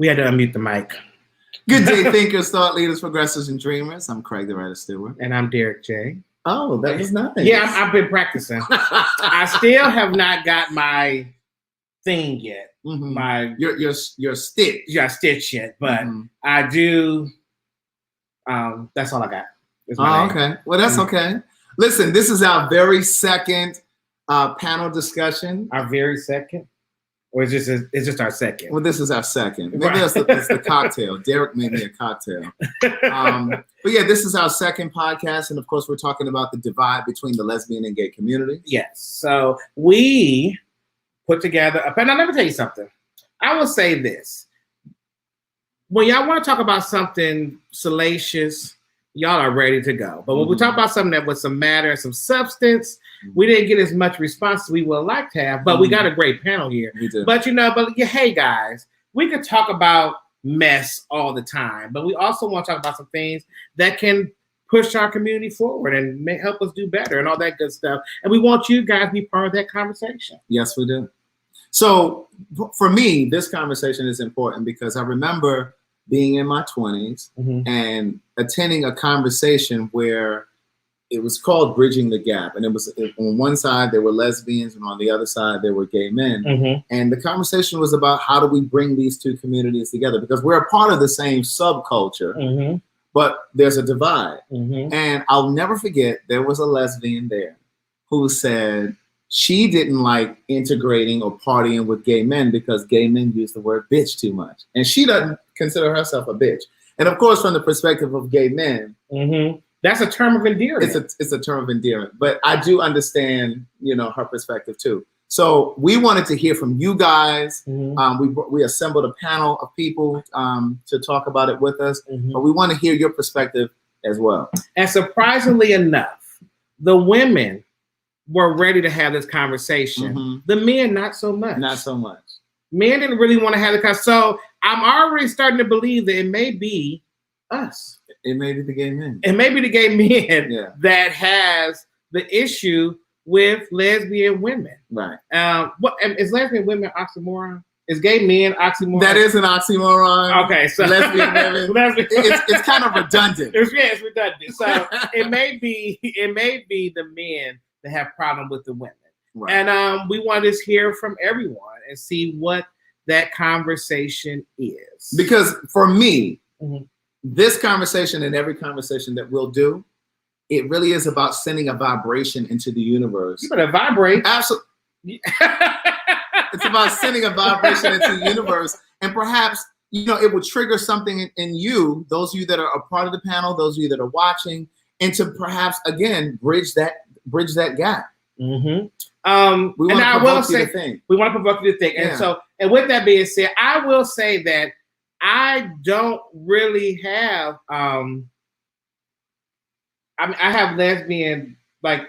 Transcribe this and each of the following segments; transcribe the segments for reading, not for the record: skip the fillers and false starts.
We had to unmute the mic. Good day, thinkers, thought leaders, progressives, and dreamers. I'm Craig the Writer Stewart. And I'm Derek J. Oh, that was nice. Yeah, I've been practicing. I still have not got my thing yet. Mm-hmm. My your stitch. Yeah, stitch yet, but I do. That's all I got. Okay. Well, that's okay. Listen, this is our second panel discussion. Our very second? Or it's just our second? Well, this is our second. Maybe it's the cocktail. Derek made me a cocktail. But yeah, this is our second podcast. And of course, we're talking about the divide between the lesbian and gay community. Yes. So we put together, but now let me tell you something. I will say this. When y'all want to talk about something salacious, y'all are ready to go. But when we talk about something that with some matter and some substance, we didn't get as much response as we would like to have, but we got a great panel here. We did. But hey guys, we could talk about mess all the time, but we also want to talk about some things that can push our community forward and help us do better and all that good stuff. And we want you guys to be part of that conversation. Yes, we do. So for me, this conversation is important because I remember being in my 20s and attending a conversation where it was called Bridging the Gap. And it was on one side, there were lesbians, and on the other side, there were gay men. And the conversation was about how do we bring these two communities together? Because we're a part of the same subculture, but there's a divide. And I'll never forget, there was a lesbian there who said she didn't like integrating or partying with gay men because gay men use the word bitch too much. And she doesn't consider herself a bitch. And of course, from the perspective of gay men, that's a term of endearment. It's a term of endearment, but I do understand, her perspective too. So we wanted to hear from you guys. We assembled a panel of people to talk about it with us, but we want to hear your perspective as well. And surprisingly enough, the women were ready to have this conversation. The men, not so much. Not so much. Men didn't really want to have the conversation. So I'm already starting to believe that it may be us. It may be the gay men. It may be the gay men that has the issue with lesbian women. Right. What is lesbian women oxymoron? Is gay men oxymoron? That is an oxymoron. Okay, so lesbian women. It's kind of redundant. It's redundant. So it may be the men that have problem with the women. Right. And we want to hear from everyone and see what that conversation is. Because for me, this conversation and every conversation that we'll do, it really is about sending a vibration into the universe. You better vibrate. Absolutely. It's about sending a vibration into the universe. And perhaps, it will trigger something in you, those of you that are a part of the panel, those of you that are watching, and to perhaps, again, bridge that gap. We want to provoke you to think. We want to provoke you to think. And with that being said, I will say that I don't really have, I have lesbian, I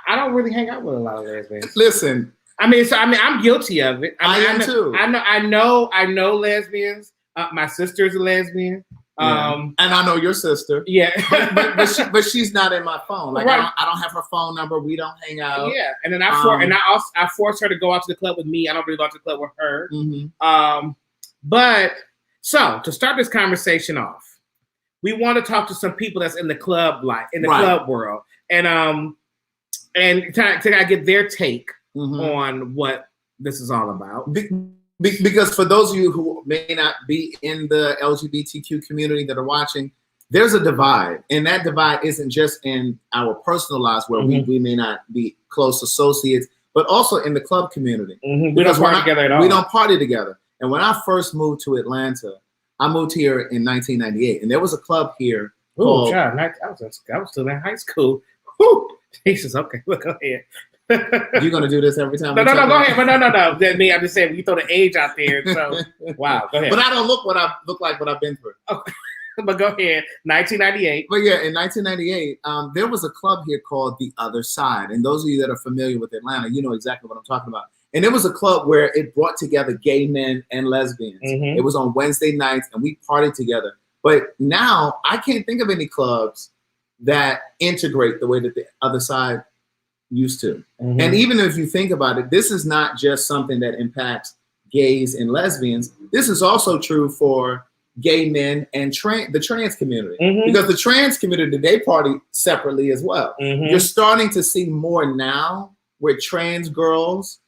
don't really hang out with a lot of lesbians. Listen. I'm guilty of it. I am too. I know lesbians. My sister's a lesbian. And I know your sister. Yeah. but she's not in my phone. Right. I don't have her phone number. We don't hang out. Yeah. And then I force her to go out to the club with me. I don't really go out to the club with her. But so to start this conversation off, we want to talk to some people that's in the club club world, and to get their take on what this is all about. Because for those of you who may not be in the LGBTQ community that are watching, there's a divide, and that divide isn't just in our personal lives where we may not be close associates, but also in the club community. We don't party together at all. We don't party together. And when I first moved to Atlanta, I moved here in 1998, and there was a club here. Oh, child, I was still in high school. Whew. Jesus, okay, look, go ahead. You're gonna do this every time? No, go ahead. But no. That me. I'm just saying, you throw the age out there. So, wow, go ahead. But I don't look like what I've been through. Okay. But go ahead. 1998. But yeah, in 1998, there was a club here called The Other Side, and those of you that are familiar with Atlanta, you know exactly what I'm talking about. And it was a club where it brought together gay men and lesbians. It was on Wednesday nights, and we partied together. But now I can't think of any clubs that integrate the way that The Other Side used to. And even if you think about it, this is not just something that impacts gays and lesbians, this is also true for gay men and the trans community. Because the trans community, they party separately as well. You're starting to see more now with trans girls,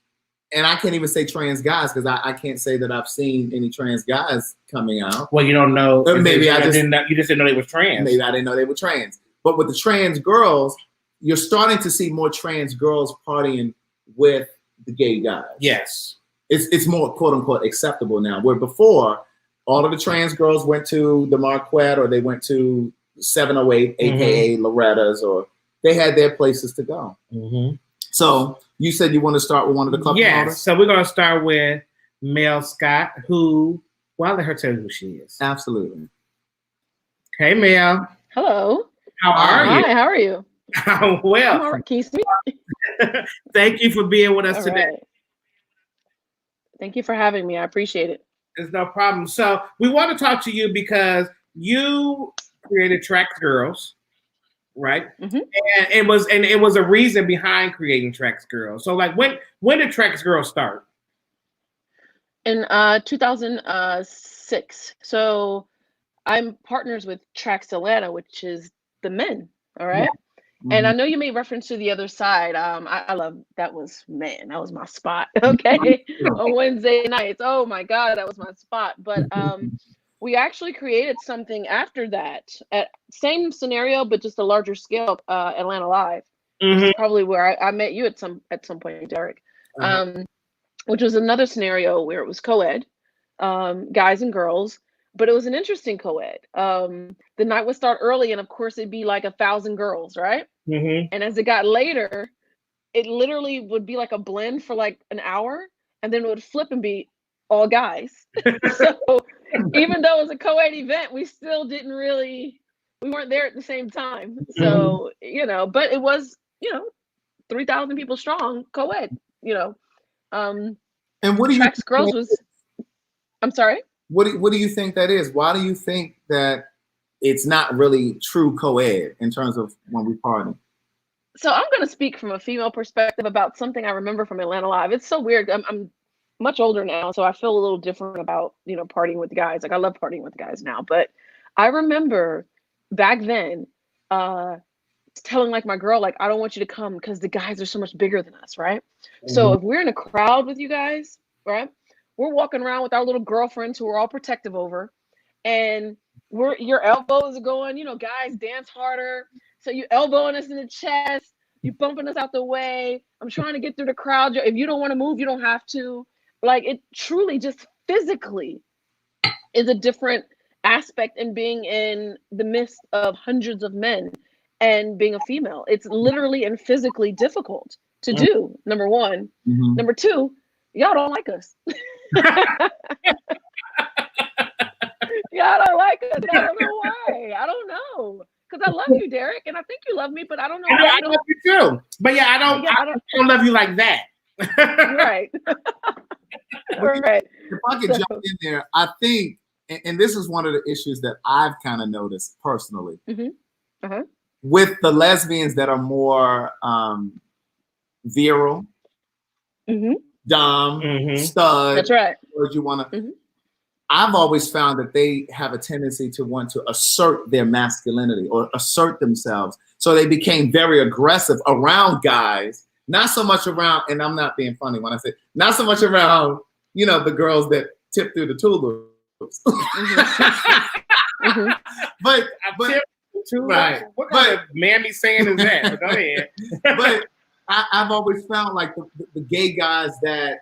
and I can't even say trans guys because I can't say that I've seen any trans guys coming out. Well, you don't know. Maybe I just didn't know, you just didn't know they were trans. Maybe I didn't know they were trans. But with the trans girls, you're starting to see more trans girls partying with the gay guys. Yes. It's more quote unquote acceptable now. Where before, all of the trans girls went to the Marquette or they went to 708, aka Loretta's, or they had their places to go. So you said you want to start with one of the club promoters? So we're going to start with Mel Scott, who, well, I'll let her tell you who she is. Absolutely. Hey, Mel. Hello. How are you? Hi, how are you? I'm well. I'm all right. Can you see me? Thank you for being with us All today. right. Thank you for having me. I appreciate it. It's no problem. So we want to talk to you because you created Trax Girls, right? And it was a reason behind creating Trax Girls. So like when did Trax Girls start? In 2006. So I'm partners with Trax Atlanta, which is the men. All right. And I know you made reference to the other side. I love that was my spot. Okay. On Wednesday nights. Oh my God, that was my spot. But we actually created something after that. Same scenario, but just a larger scale, Atlanta Live. Which is probably where I met you at some point, Derek. Which was another scenario where it was co-ed, guys and girls. But it was an interesting co-ed. The night would start early, and of course, it'd be like 1,000 girls, right? And as it got later, it literally would be like a blend for like an hour, and then it would flip and be all guys. So even though it was a co-ed event, we still we weren't there at the same time. So, but it was, 3,000 people strong, co-ed, And what do you Trax Girls was, I'm sorry? What do you think that is? Why do you think that it's not really true co-ed in terms of when we party? So I'm going to speak from a female perspective about something I remember from Atlanta Live. It's so weird. I'm much older now, so I feel a little different about, partying with the guys. Like I love partying with the guys now, but I remember back then telling like my girl, like, I don't want you to come because the guys are so much bigger than us, right? So if we're in a crowd with you guys, right? We're walking around with our little girlfriends who we're all protective over, and your elbows are going, guys dance harder. So you elbowing us in the chest, you bumping us out the way. I'm trying to get through the crowd. If you don't want to move, you don't have to. Like it truly just physically is a different aspect in being in the midst of hundreds of men and being a female. It's literally and physically difficult to do, number one. Number two, y'all don't like us. Y'all don't like us. I don't know why. I don't know. Because I love you, Derek, and I think you love me, but I don't know. I love you too. But yeah, I don't love you like that. Right. Right. If I could jump in there, I think, and this is one of the issues that I've kind of noticed personally with the lesbians that are more virile, dom, stud. That's right. Word you want to. I've always found that they have a tendency to want to assert their masculinity or assert themselves. So they became very aggressive around guys, not so much around, and I'm not being funny when I say, not so much around, the girls that tip through the tulips. But right. What kind of mammy saying is that? But go ahead. But I've always found like the gay guys that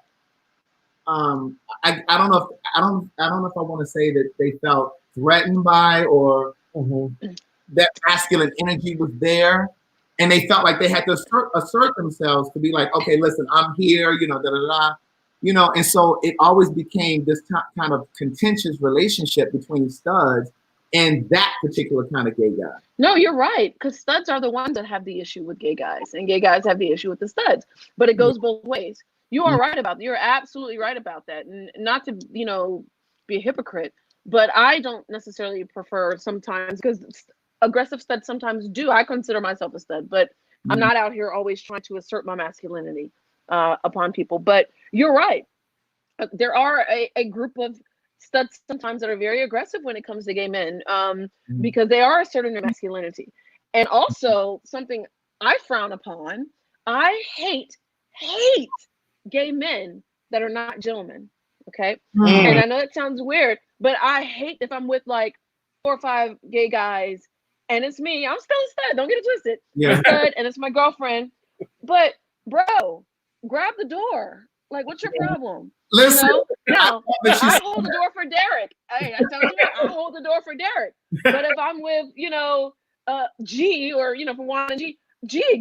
I don't know if I want to say that they felt threatened by or that masculine energy was there, and they felt like they had to assert themselves to be like, okay, listen, I'm here, and so it always became this kind of contentious relationship between studs and that particular kind of gay guy. No, you're right, because studs are the ones that have the issue with gay guys, and gay guys have the issue with the studs. But it goes both ways. You are right about that. You're absolutely right about that. And not to, be a hypocrite, but I don't necessarily prefer sometimes, because aggressive studs sometimes do. I consider myself a stud, but I'm not out here always trying to assert my masculinity upon people. But you're right. there are a group of studs sometimes that are very aggressive when it comes to gay men, because they are asserting their masculinity. And also something I frown upon, I hate gay men that are not gentlemen. Okay. And I know it sounds weird, but I hate if I'm with like 4 or 5 gay guys and it's me. I'm still a stud. Don't get it twisted. Yeah. A stud and it's my girlfriend. But bro, grab the door. Like, what's your problem? Listen, You know? Now, I I hold the door for Derek. Hey, I tell you what, I hold the door for Derek. But if I'm with, G, or for Juan and G,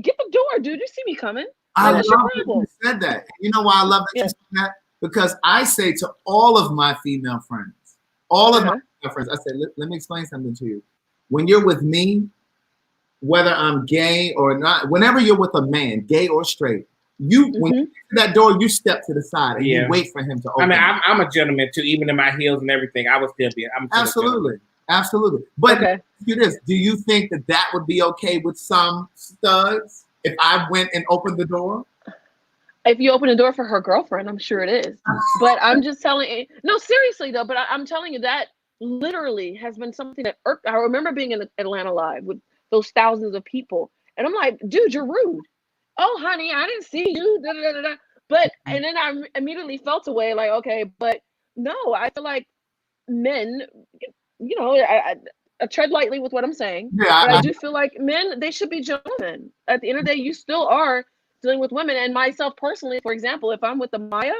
get the door, dude. You see me coming. Like, what's your love that problem? you said that. You know why I love that you said that? Because I say to all of my female friends, my female friends, I say, let me explain something to you. When you're with me, whether I'm gay or not, whenever you're with a man, gay or straight, when you get to that door, you step to the side and you wait for him to open. I mean, I'm a gentleman too, even in my heels and everything. I would still be. Absolutely. But do you think that would be okay with some studs if I went and opened the door? If you open the door for her girlfriend, I'm sure it is. But I'm just telling you, no, seriously though, but I'm telling you that literally has been something that irked. I remember being in Atlanta Live with those thousands of people. And I'm like, dude, you're rude. Oh, honey, I didn't see you. Da, da, da, da. But, and then I immediately felt away like, okay, but no, I feel like men, I tread lightly with what I'm saying. Yeah, but I do feel like men, they should be gentlemen. At the end of the day, you still are dealing with women. And myself personally, for example, if I'm with the Maya,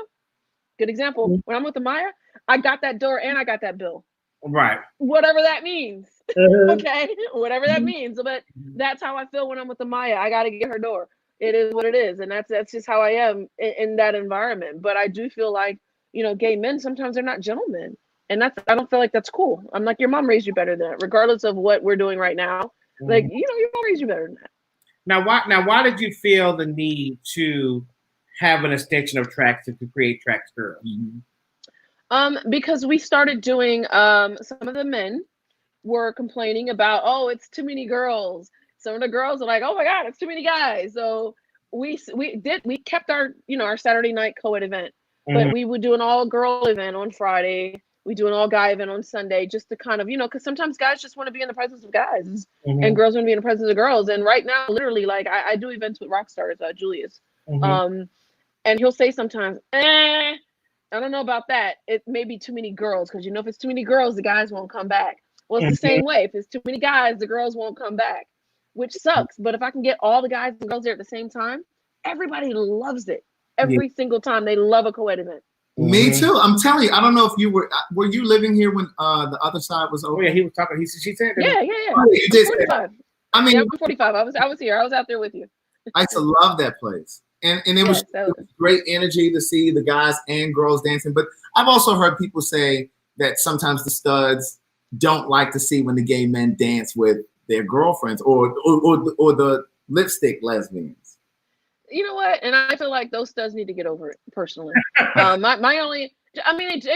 good example, when I'm with the Maya, I got that door and I got that bill. Right. Whatever that means. Okay. Whatever that means. But that's how I feel when I'm with the Maya. I got to get her door. It is what it is. And that's just how I am in that environment. But I do feel like, gay men, sometimes they're not gentlemen. And I don't feel like that's cool. I'm like, your mom raised you better than that, regardless of what we're doing right now. Like, your mom raised you better than that. Now, why did you feel the need to have an extension of Tracks to create Tracks Girls? Because we started doing, some of the men were complaining about, oh, it's too many girls. Some of the girls are like, oh my God, it's too many guys. So we kept our, our Saturday night co-ed event, but we would do an all girl event on Friday. We do an all guy event on Sunday, just to kind of, because sometimes guys just want to be in the presence of guys and girls want to be in the presence of girls. And right now, literally, like I do events with rock stars, Julius. And he'll say sometimes, I don't know about that. It may be too many girls, because if it's too many girls, the guys won't come back. Well, it's the same way. If it's too many guys, the girls won't come back, which sucks. But if I can get all the guys and girls there at the same time, everybody loves it. Every single time they love a co-ed event. Me too. I'm telling you, I don't know if you were you living here when the other side was open? Oh yeah, he was talking. She said that. Yeah. Oh, you did say that. I mean, I'm 45. I was here. I was out there with you. I used to love that place. And it was great energy to see the guys and girls dancing. But I've also heard people say that sometimes the studs don't like to see when the gay men dance with their girlfriends or the lipstick lesbians. You know what? And I feel like those studs need to get over it personally. They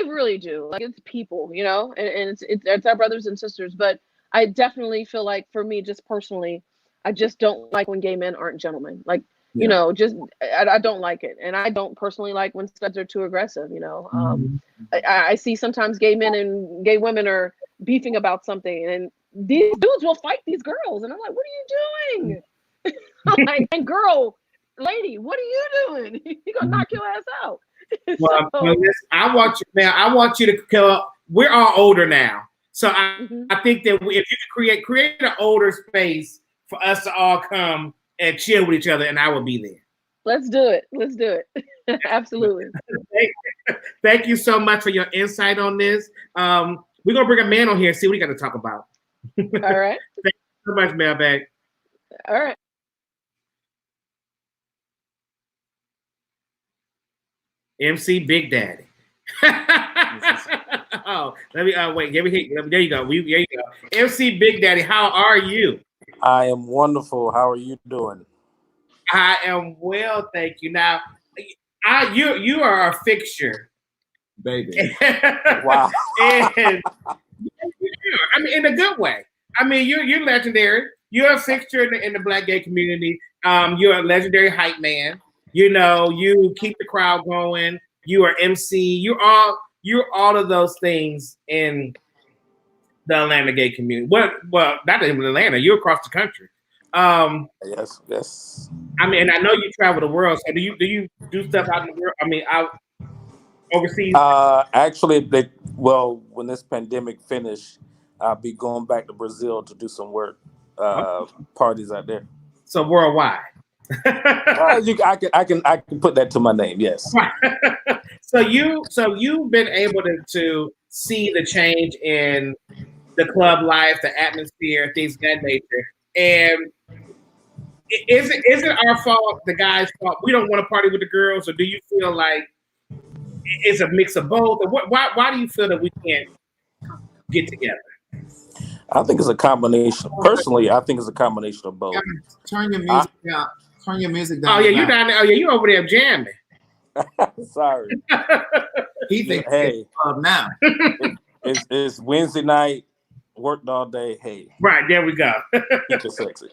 really do. Like, it's people, and it's our brothers and sisters. But I definitely feel like, for me, just personally, I just don't like when gay men aren't gentlemen. Like, I don't like it. And I don't personally like when studs are too aggressive, I see sometimes gay men and gay women are beefing about something, and these dudes will fight these girls. And I'm like, what are you doing? Like, and girl, lady, what are you doing? You're going to knock your ass out. Well, I want you to kill. We're all older now. So I think that if you could create an older space for us to all come and chill with each other, and I will be there. Let's do it. Absolutely. Thank you so much for your insight on this. We're going to bring a man on here and see what he got to talk about. All right. Thank you so much, Mailbag. All right. MC Big Daddy. Oh, let me wait. There you go. There you go. MC Big Daddy, how are you? I am wonderful. How are you doing? I am well, thank you. Now, you are a fixture, baby. Wow. And I mean, in a good way. I mean, you're legendary. You're a fixture in the Black gay community. You're a legendary hype man. You keep the crowd going. You are MC. You're all of those things in the Atlanta gay community. Well, not even Atlanta. You're across the country. Yes. I mean, and I know you travel the world. So do you do stuff out in the world? I mean, out overseas. Actually, when this pandemic finished, I'll be going back to Brazil to do some work, parties out there. So worldwide. I can put that to my name. Yes. So you've been able to see the change in the club life, the atmosphere, things of that nature. And is it our fault, the guys' fault? We don't want to party with the girls, or do you feel like it's a mix of both? Or why do you feel that we can't get together? I think it's a combination. Personally, I think it's a combination of both. Turn your music down. Turn your music down. Oh yeah, you down there? Oh yeah, you over there jamming? Sorry. He thinks hey, now. It's Wednesday night, worked all day. Hey, right there we go. keep it sexy.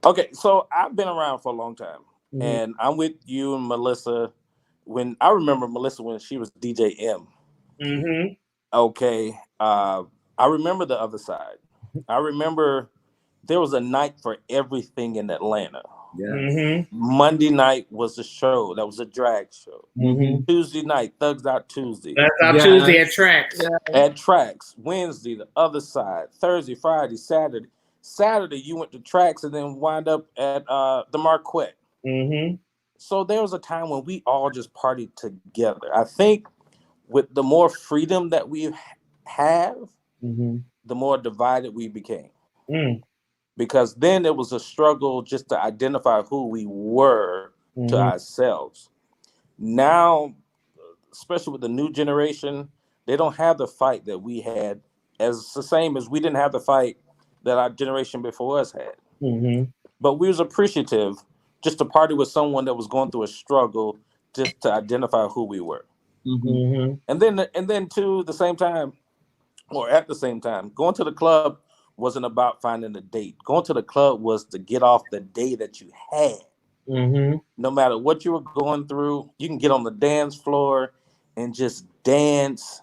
Okay, so I've been around for a long time, and I'm with you and Melissa. When I remember Melissa when she was DJ M. Mm-hmm. Okay, I remember the other side. I remember there was a night for everything in Atlanta. Yeah. Mm-hmm. Monday night was a show. That was a drag show. Mm-hmm. Tuesday night, Thugs Out Tuesday. That's out Tuesday at Tracks. Yeah. At Tracks. Wednesday, the other side. Thursday, Friday, Saturday. Saturday, you went to Tracks and then wind up at the Marquette. Mm-hmm. So there was a time when we all just partied together. I think with the more freedom that we have, the more divided we became. Mm. Because then it was a struggle just to identify who we were to ourselves. Now, especially with the new generation, they don't have the fight that we had, as the same as we didn't have the fight that our generation before us had. Mm-hmm. But we was appreciative just to party with someone that was going through a struggle just to identify who we were. Mm-hmm. And then to the same time, or at the same time, going to the club wasn't about finding a date. Going to the club was to get off the day that you had. Mm-hmm. No matter what you were going through, you can get on the dance floor and just dance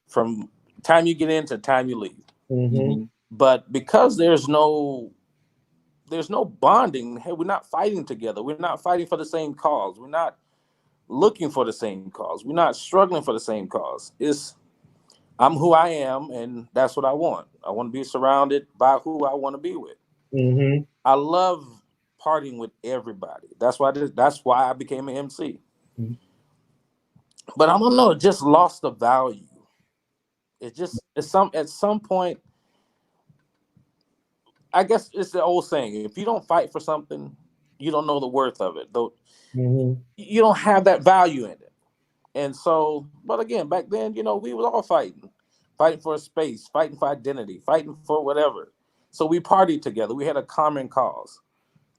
from time you get in to time you leave. Mm-hmm. But because there's no bonding, hey, we're not fighting together. We're not fighting for the same cause. We're not looking for the same cause. We're not struggling for the same cause. I'm who I am, and that's what I want. I want to be surrounded by who I want to be with. Mm-hmm. I love partying with everybody. That's why I became an MC. Mm-hmm. But I don't know, it just lost the value. At some point, I guess it's the old saying: if you don't fight for something, you don't know the worth of it. Though you don't have that value in it. And so, but again, back then, we was all fighting for a space, fighting for identity, fighting for whatever. So we partied together. We had a common cause.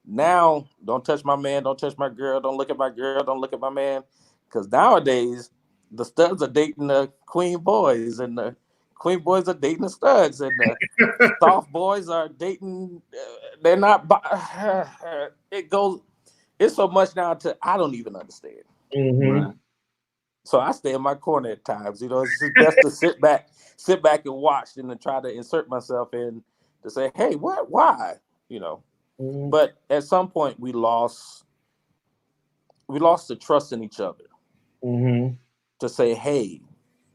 Now, don't touch my man, don't touch my girl, don't look at my girl, don't look at my man. Because nowadays, the studs are dating the queen boys, and the queen boys are dating the studs, and the soft boys are dating, they're not, it's so much now to, I don't even understand. Mm-hmm. So I stay in my corner at times. It's just best to sit back and watch, and to try to insert myself in to say, hey, what, why, But at some point we lost the trust in each other to say, hey,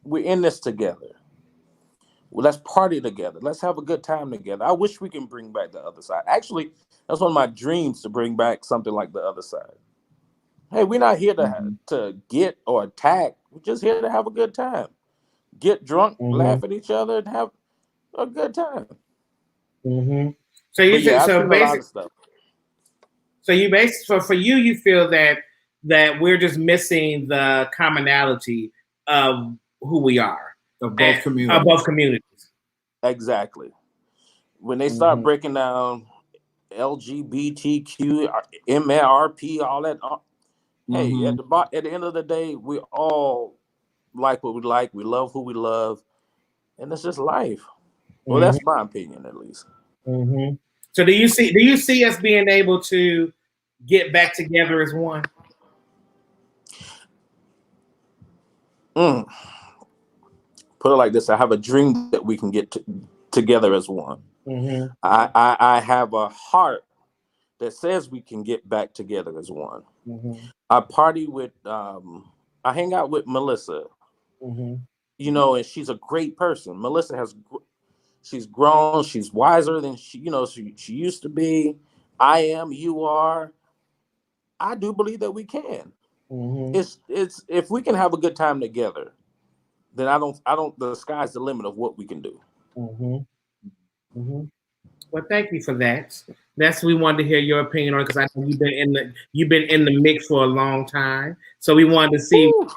we're in this together. Well, let's party together. Let's have a good time together. I wish we can bring back the other side. Actually, that's one of my dreams, to bring back something like the other side. Hey, we're not here to get or attack. We're just here to have a good time. Get drunk, laugh at each other, and have a good time. So you I've so seen a lot of stuff. So for you feel that we're just missing the commonality of who we are of both communities. Exactly. When they start breaking down LGBTQ, MRP, all that. Hey, at the end of the day, we all like what we like. We love who we love, and it's just life. Well, that's my opinion, at least. So do you see us being able to get back together as one? Mm. Put it like this: I have a dream that we can get together as one. Mm-hmm. I have a heart that says we can get back together as one. Mm-hmm. I party with, I hang out with Melissa, Mm-hmm. you know, and she's a great person. Melissa she's grown, she's wiser than she used to be. I am, you are. I do believe that we can. Mm-hmm. It's if we can have a good time together, then the sky's the limit of what we can do. Mm-hmm. Mm-hmm. Well, thank you for that. We wanted to hear your opinion on it, because I know you've been in the mix for a long time. So we wanted to see. Ooh.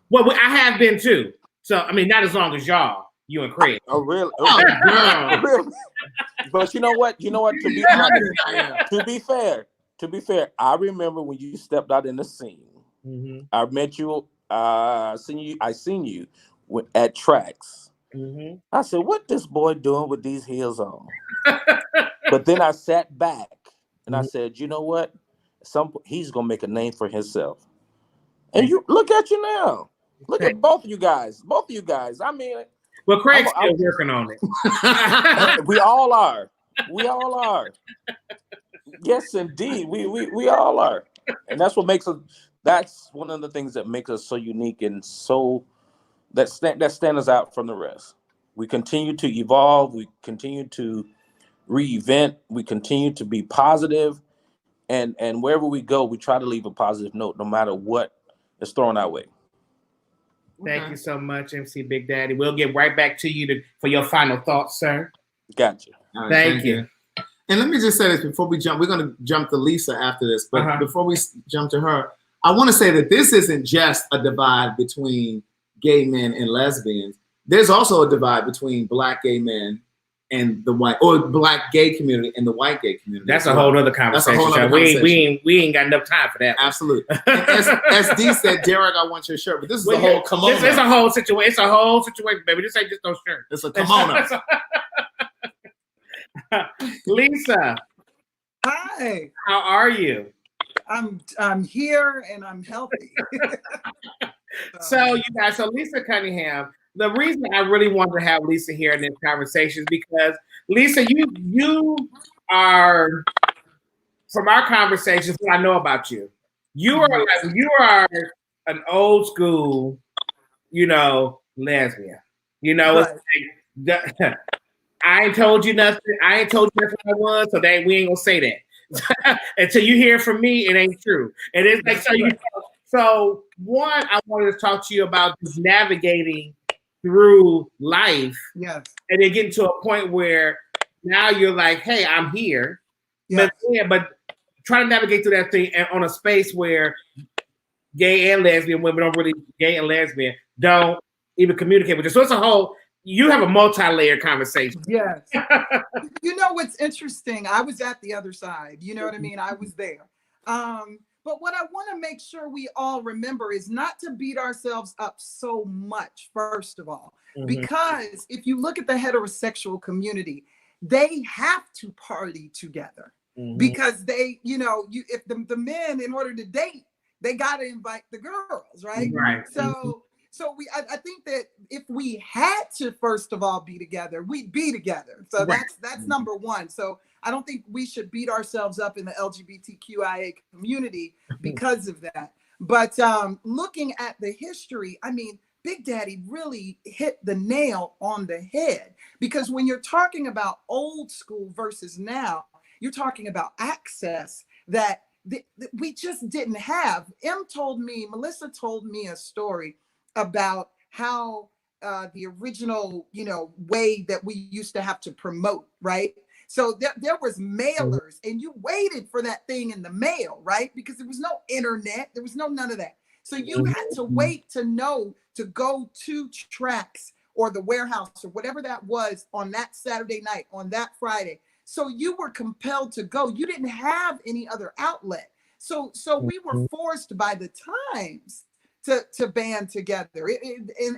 Well, I have been too. So I mean, not as long as y'all, you and Craig. Oh, really? Oh, girl. Really? But you know what? To be honest, to be fair, I remember when you stepped out in the scene. Mm-hmm. I met you. I seen you at Tracks. Mm-hmm. I said, "What this boy doing with these heels on?" But then I sat back and I said, "You know what? He's gonna make a name for himself." And you look at you now. Look at both of you guys. Both of you guys. I mean, well, Craig's still working on it. We all are. We all are. Yes, indeed. We all are. And that's what makes us. That's one of the things that makes us so unique and so that stands us out from the rest. We continue to evolve. We continue to reinvent. We continue to be positive, and wherever we go, we try to leave a positive note, no matter what is thrown our way. Thank you so much, MC Big Daddy. We'll get right back to you for your final thoughts, sir. Gotcha. Right, thank you. And let me just say this before we jump. We're going to jump to Lisa after this, but before we jump to her, I want to say that this isn't just a divide between gay men and lesbians. There's also a divide between Black gay men and the white, or Black gay community and the white gay community. That's a whole other conversation. That's a whole other conversation. We ain't got enough time for that. Absolutely. As Dee said, Derek, I want your shirt, but this is a whole kimono. It's a whole situation. It's a whole situation, baby. This ain't just no shirt. It's a kimono. Lisa. Hi. How are you? I'm here and I'm healthy. So you guys, Lisa Cunningham. The reason I really wanted to have Lisa here in this conversation is because Lisa, you are, from our conversations, what I know about you. You are an old school, lesbian. Right. It's like, I ain't told you nothing. I ain't told you nothing I was, so we ain't gonna say that. Until you hear from me, it ain't true. And it's like, so one, I wanted to talk to you about just navigating through life. Yes. And then getting to a point where now you're like, hey, I'm here. Yes. But trying to navigate through that thing on a space where gay and lesbian women gay and lesbian don't even communicate with you. So it's you have a multi-layered conversation. Yes. You know what's interesting? I was at the other side. You know what I mean? I was there. But what I want to make sure we all remember is not to beat ourselves up so much, first of all, because if you look at the heterosexual community, they have to party together because they, if the men, in order to date, they got to invite the girls, right? Right. So I think that if we had to, first of all, be together, we'd be together. So that's number one. So I don't think we should beat ourselves up in the LGBTQIA community because of that. But looking at the history, I mean, Big Daddy really hit the nail on the head, because when you're talking about old school versus now, you're talking about access that we just didn't have. Melissa told me a story about how the original, way that we used to have to promote, right? So there was mailers, and you waited for that thing in the mail, right? Because there was no internet, there was none of that. So you had to wait to go to Tracks or the warehouse or whatever that was on that Saturday night, on that Friday. So you were compelled to go. You didn't have any other outlet. So we were forced by the times to band together.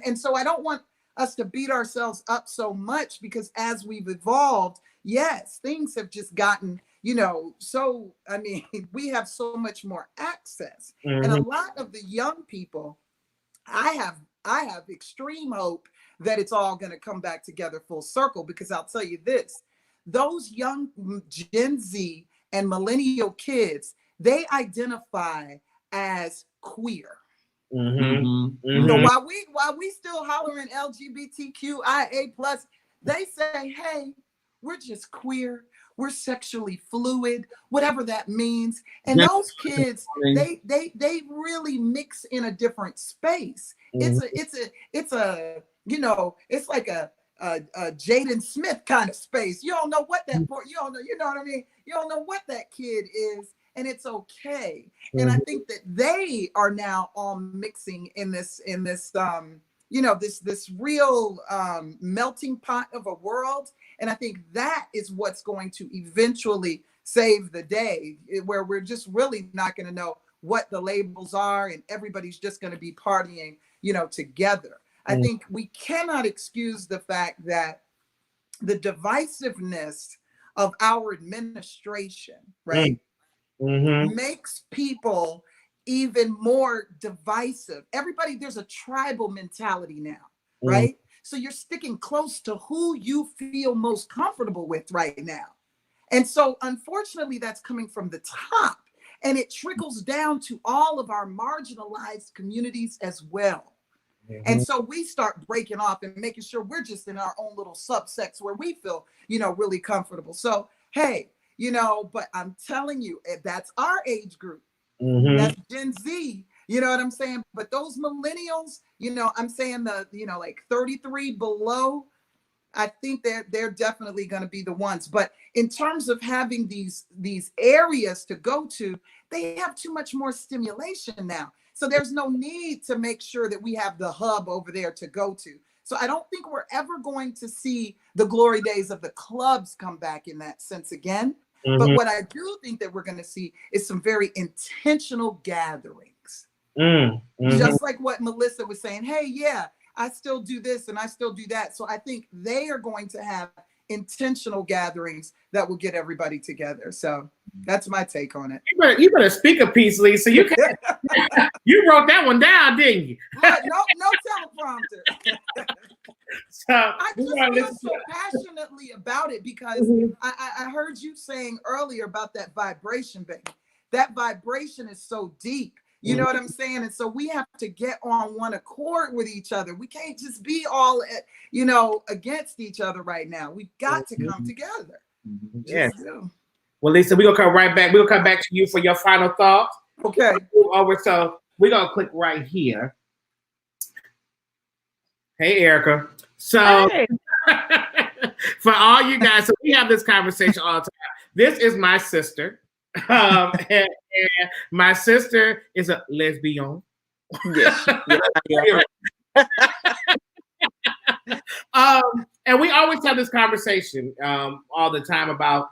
And so I don't want us to beat ourselves up so much, because as we've evolved, yes, things have just gotten, we have so much more access. And a lot of the young people, I I have extreme hope that it's all going to come back together full circle, because I'll tell you this, those young Gen Z and millennial kids, they identify as queer. So while we still hollering LGBTQIA plus, they say, hey, we're just queer, we're sexually fluid, whatever that means. And those kids, they really mix in a different space. It's a you know, it's like a Jaden Smith kind of space. You don't know what that, you don't know, you know what I mean? You don't know what that kid is, and it's okay. And I think that they are now all mixing in this you know, this real melting pot of a world. And I think that is what's going to eventually save the day, where we're just really not going to know what the labels are, and everybody's just going to be partying, you know, together. I think we cannot excuse the fact that the divisiveness of our administration, right, makes people even more divisive. Everybody, there's a tribal mentality now, right? So you're sticking close to who you feel most comfortable with right now. And so unfortunately, that's coming from the top, and it trickles down to all of our marginalized communities as well. And so we start breaking off and making sure we're just in our own little subsects where we feel, you know, really comfortable. So, hey, you know, but I'm telling you, that's our age group. That's Gen Z, you know what I'm saying? But those millennials, you know, I'm saying the, you know, like 33 below, I think they're definitely going to be the ones. But in terms of having these areas to go to, they have too much more stimulation now. So there's no need to make sure that we have the hub over there to go to. So I don't think we're ever going to see the glory days of the clubs come back in that sense again. But what I do think that we're going to see is some very intentional gatherings. Just like what Melissa was saying, hey, yeah, I still do this and I still do that. So I think they are going to have intentional gatherings that will get everybody together. So that's my take on it. You better speak a piece, Lisa. You wrote that one down, didn't you? No teleprompter. So I just feel so passionately about it, because I heard you saying earlier about that vibration, baby. That vibration is so deep. You know what I'm saying? And so we have to get on one accord with each other. We can't just be all, you know, against each other right now. We've got to come together. Yes. Well, Lisa, we're going to come right back. We'll come back to you for your final thoughts. Okay. So we're going to click right here. Hey, Erica. So for all you guys, so we have this conversation all the time. This is my sister. And my sister is a lesbian. Yes. And we always have this conversation all the time about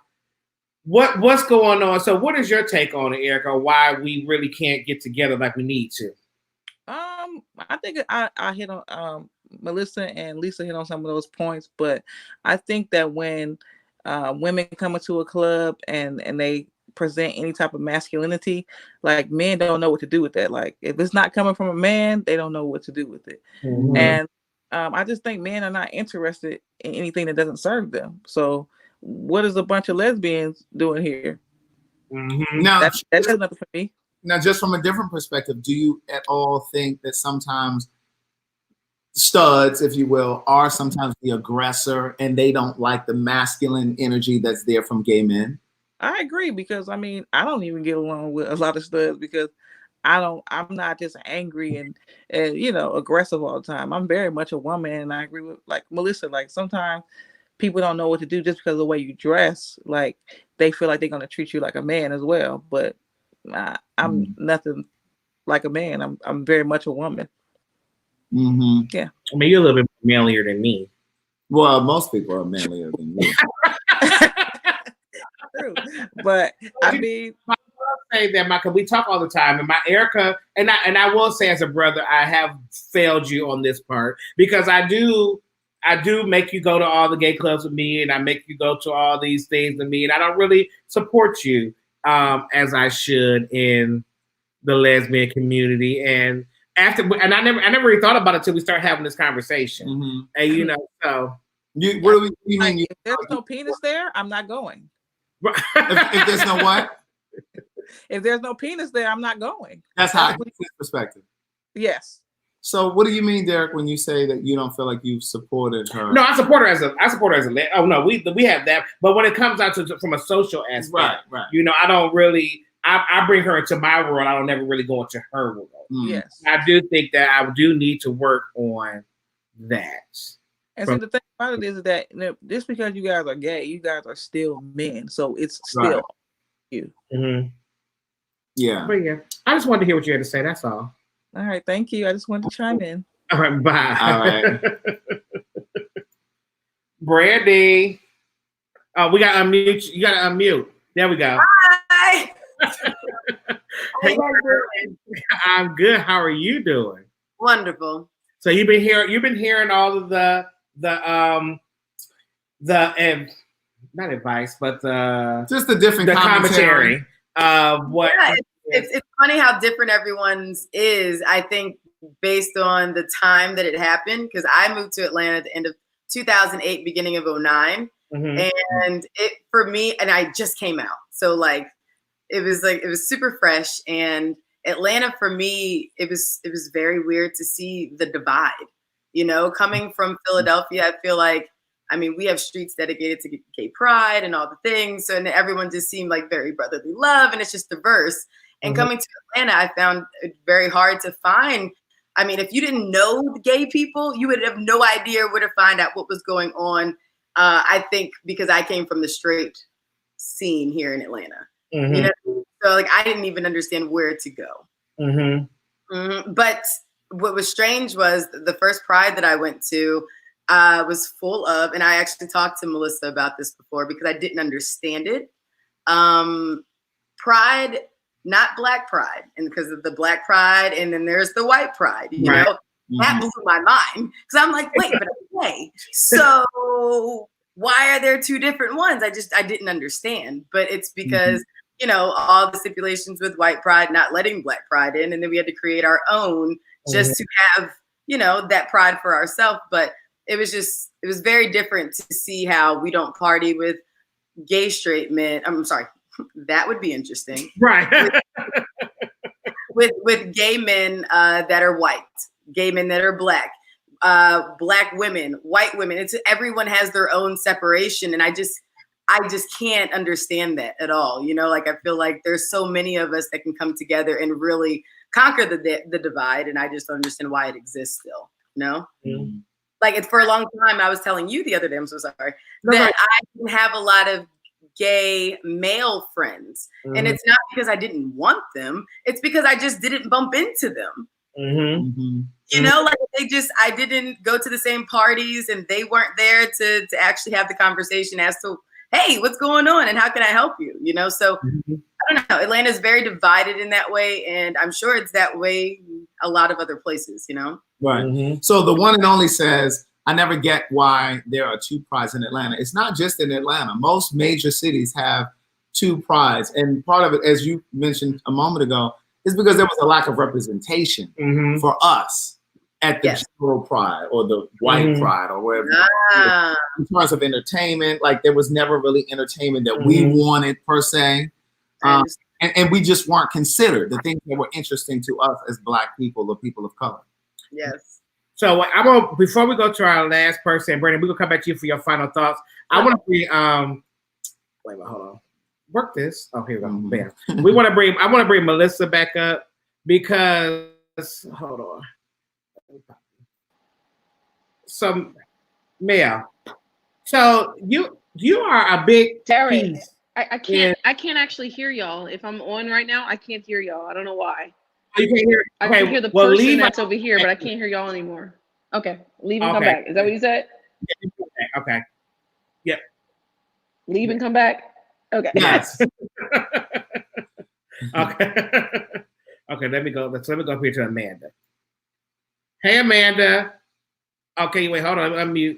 what's going on. So what is your take on it, Erica? Why we really can't get together like we need to? I think I hit on Melissa and Lisa hit on some of those points, but I think that when women come into a club and they present any type of masculinity, like, men don't know what to do with that. Like, if it's not coming from a man, they don't know what to do with it. And I just think men are not interested in anything that doesn't serve them. So what is a bunch of lesbians doing here? Now, that does nothing for me. Now, just from a different perspective, do you at all think that sometimes studs, if you will, are sometimes the aggressor and they don't like the masculine energy that's there from gay men? I agree, because I mean, I don't even get along with a lot of studs because I'm not just angry and you know, aggressive all the time. I'm very much a woman, and I agree with like Melissa. Like, sometimes people don't know what to do just because of the way you dress. Like, they feel like they're gonna treat you like a man as well, but I'm nothing like a man. I'm very much a woman. Yeah. I mean, you're a little bit manlier than me. Well, most people are manlier than me. True. But I mean, I will say that because we talk all the time, and my Erica, and I will say as a brother, I have failed you on this part, because I do make you go to all the gay clubs with me, and I make you go to all these things with me, and I don't really support you as I should in the lesbian community. And after, and I never really thought about it until we started having this conversation. Mm-hmm. And you know, so what do you mean? If there's no penis there, I'm not going. If there's no what? If there's no penis there, I'm not going. That's how his perspective. Yes. So what do you mean, Derek, when you say that you don't feel like you've supported her? No, I support her as a oh no, we have that. But when it comes out to from a social aspect, right. You know, I don't really I bring her into my world. I don't never really go into her world. Yes. I do think that I do need to work on that. And see, the thing about it is that just because you guys are gay, you guys are still men. So it's still you. Mm-hmm. Yeah. But yeah, I just wanted to hear what you had to say. That's all. All right, thank you. I just wanted to chime in. All right, bye. All right. Brandy. Oh, we got to unmute. You got to unmute. There we go. Hi. Hey, I'm good. How are you doing? Wonderful. So you've been hearing all of the not advice, but just the different commentary of what. Yeah, it's funny how different everyone's is. I think based on the time that it happened, because I moved to Atlanta at the end of 2008, beginning of 2009, and it for me, and I just came out, so it was super fresh. And Atlanta for me, it was very weird to see the divide. You know, coming from Philadelphia, I feel like, I mean, we have streets dedicated to gay pride and all the things. So, and everyone just seemed like very brotherly love, and it's just diverse. And coming to Atlanta, I found it very hard to find. I mean, if you didn't know the gay people, you would have no idea where to find out what was going on. I think because I came from the straight scene here in Atlanta. You know, so I didn't even understand where to go. But what was strange was the first Pride that I went to was full of, and I actually talked to Melissa about this before because I didn't understand it. Pride, not Black Pride, and because of the Black Pride, and then there's the White Pride. You know, that blew my mind because I'm like, wait, but I'm gay. So why are there two different ones? I didn't understand. But it's because you know, all the stipulations with White Pride not letting Black Pride in, and then we had to create our own just to have, you know, that pride for ourselves. But it was very different to see how we don't party with gay straight men. I'm sorry, that would be interesting. Right. with gay men that are white, gay men that are Black, Black women, white women. Everyone has their own separation, and I just can't understand that at all. You know, I feel like there's so many of us that can come together and really conquer the divide, and I just don't understand why it exists still. No, it's for a long time. I was telling you the other day, I'm so sorry, that I didn't have a lot of gay male friends, and it's not because I didn't want them. It's because I just didn't bump into them. You know, I didn't go to the same parties, and they weren't there to actually have the conversation as to, hey, what's going on and how can I help you? You know, so I don't know. Atlanta is very divided in that way, and I'm sure it's that way in a lot of other places, you know? Right. So the one and only says, I never get why there are two prides in Atlanta. It's not just in Atlanta. Most major cities have two prides. And part of it, as you mentioned a moment ago, is because there was a lack of representation for us at the general pride or the white pride or wherever. In terms of entertainment, there was never really entertainment that we wanted per se. And we just weren't considered the things that were interesting to us as Black people or people of color. Yes. So before we go to our last person, Brandon, we're gonna come back to you for your final thoughts. I want to bring wait a minute, hold on. Work this. Oh, here we go. Bam. I want to bring Melissa back up because hold on. So Mel, so you are a big Derek, piece. I can't actually hear y'all. If I'm on right now, I can't hear y'all. I don't know why. Oh, you can't hear. I can hear the person that's over here, but I can't hear y'all anymore. Okay, leave and come back. Is that what you said? Okay. Yep. Leave and come back. Okay. Yes. Okay. Okay. Let me go up here to Amanda. Hey, Amanda. Okay, wait. Hold on. Unmute.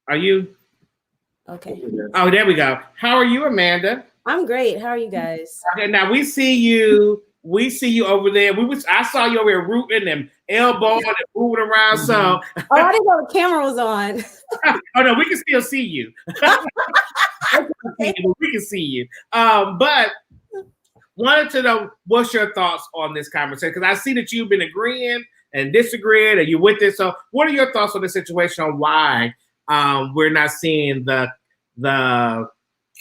Are you? Okay. Oh, there we go. How are you, Amanda? I'm great. How are you guys? Okay. Now we see you we see you over there. I saw you over here rooting and elbowing and moving around. So I didn't know the camera was on. oh no, we can still see you. We can see you. But wanted to know what's your thoughts on this conversation, because I see that you've been agreeing and disagreeing, and you're with it. So, what are your thoughts on the situation on why we're not seeing the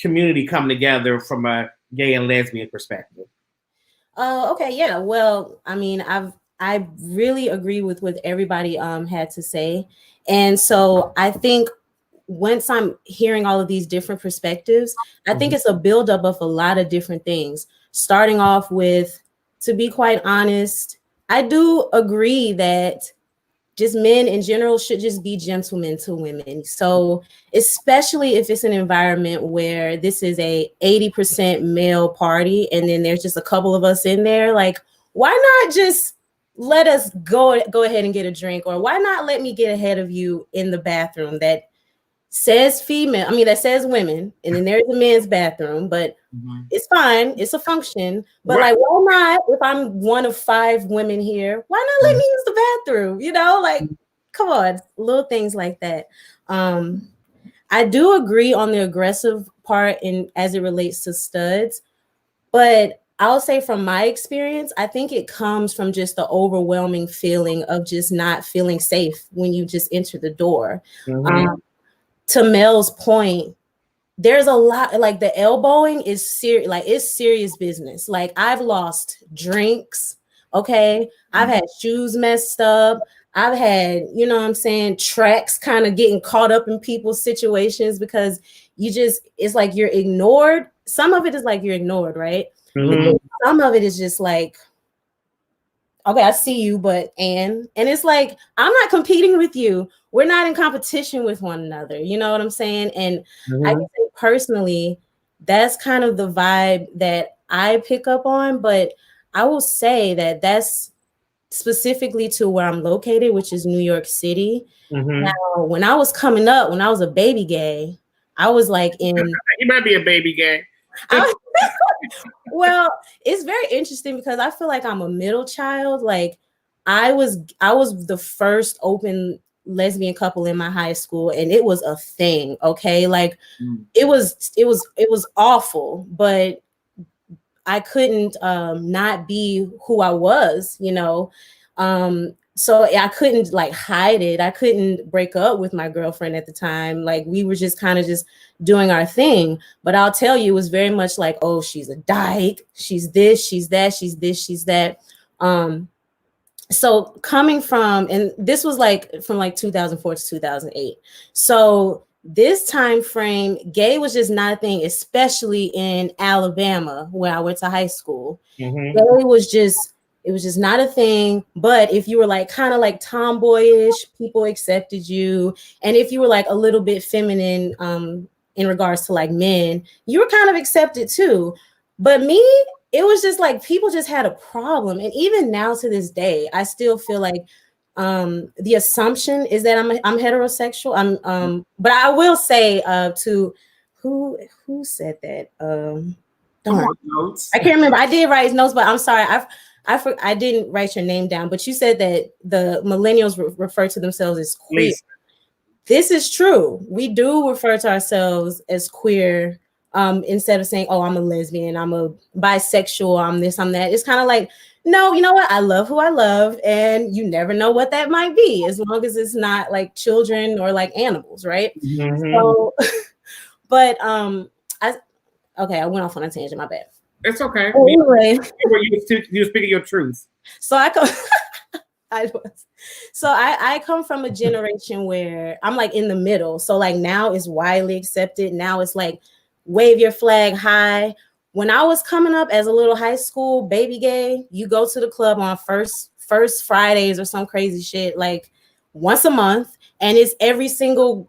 community come together from a gay and lesbian perspective? Okay, yeah. Well, I mean, I really agree with what everybody had to say, and so I think once I'm hearing all of these different perspectives, I think it's a buildup of a lot of different things. Starting off with, to be quite honest, I do agree that just men in general should just be gentlemen to women. So especially if it's an environment where this is a 80% male party and then there's just a couple of us in there, like, why not just let us go ahead and get a drink? Or why not let me get ahead of you in the bathroom that says that says women, and then there's a men's bathroom, but it's fine, it's a function. But like, why not, if I'm one of 5 women here, why not let me use the bathroom? You know, like, come on, little things like that. I do agree on the aggressive part as it relates to studs, but I'll say from my experience, I think it comes from just the overwhelming feeling of just not feeling safe when you just enter the door. To Mel's point, there's a lot, like, the elbowing is serious, like, it's serious business. Like, I've lost drinks, okay? I've had shoes messed up. I've had, you know what I'm saying, tracks kind of getting caught up in people's situations because it's like you're ignored. Some of it is like you're ignored, right? Some of it is just like, okay, I see you, and it's like, I'm not competing with you. We're not in competition with one another. You know what I'm saying? And I can say personally, that's kind of the vibe that I pick up on. But I will say that that's specifically to where I'm located, which is New York City. Now, when I was coming up, when I was a baby gay, I was like in... You might be a baby gay. Well, it's very interesting because I feel like I'm a middle child. Like, I was the first open lesbian couple in my high school, and it was a thing. Okay, like it was awful, but I couldn't not be who I was, you know. So I couldn't like hide it. I couldn't break up with my girlfriend at the time. Like, we were just kind of just doing our thing. But I'll tell you, it was very much like, oh, she's a dyke. She's this, she's that, she's this, she's that. So coming from, and this was like from like 2004 to 2008. So this time frame, gay was just not a thing, especially in Alabama, where I went to high school. Gay it was just not a thing. But if you were like kind of like tomboyish, people accepted you. And if you were like a little bit feminine in regards to like men, you were kind of accepted too. But me, it was just like people just had a problem. And even now to this day, I still feel like the assumption is that I'm heterosexual. But I will say to who said that? I can't remember. I did write notes, but I'm sorry. I didn't write your name down, but you said that the millennials refer to themselves as queer. Please. This is true. We do refer to ourselves as queer instead of saying, oh, I'm a lesbian, I'm a bisexual, I'm this, I'm that. It's kind of like, no, you know what? I love who I love, and you never know what that might be, as long as it's not like children or like animals, right? So, but I went off on a tangent, my bad. It's okay. Anyway, you were speaking your truth. So I come from a generation where I'm like in the middle. So like now it's widely accepted. Now it's like wave your flag high. When I was coming up as a little high school baby gay, you go to the club on first Fridays or some crazy shit like once a month, and it's every single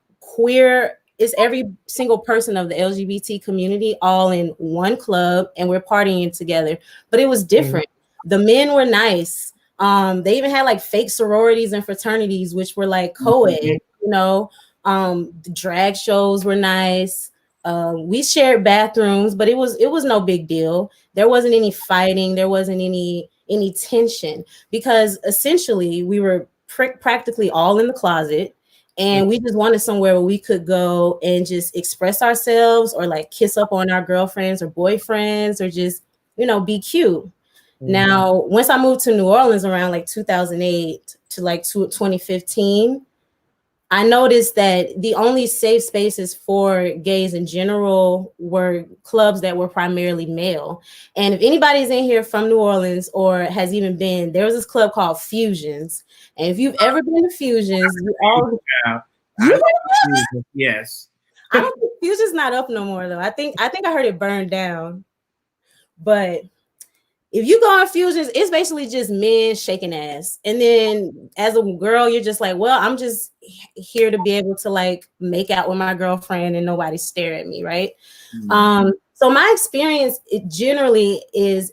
person of the LGBT community all in one club, and we're partying together. But it was different. The men were nice. They even had like fake sororities and fraternities, which were like co-ed, you know. The drag shows were nice. We shared bathrooms, but it was no big deal. there wasn't any fighting, there wasn't any tension, because essentially we were practically all in the closet, and we just wanted somewhere where we could go and just express ourselves, or like kiss up on our girlfriends or boyfriends, or just, you know, be cute. Now, once I moved to New Orleans around like 2008 to like 2015, I noticed that the only safe spaces for gays in general were clubs that were primarily male. And if anybody's in here from New Orleans or has even been, there was this club called Fusions. And if you've ever been to Fusions, you all yes. I don't think Fusion's not up no more though. I think I heard it burned down. But if you go on Fusions, it's basically just men shaking ass. And then as a girl, you're just like, well, I'm just here to be able to like make out with my girlfriend and nobody stare at me, right? So my experience, it generally is,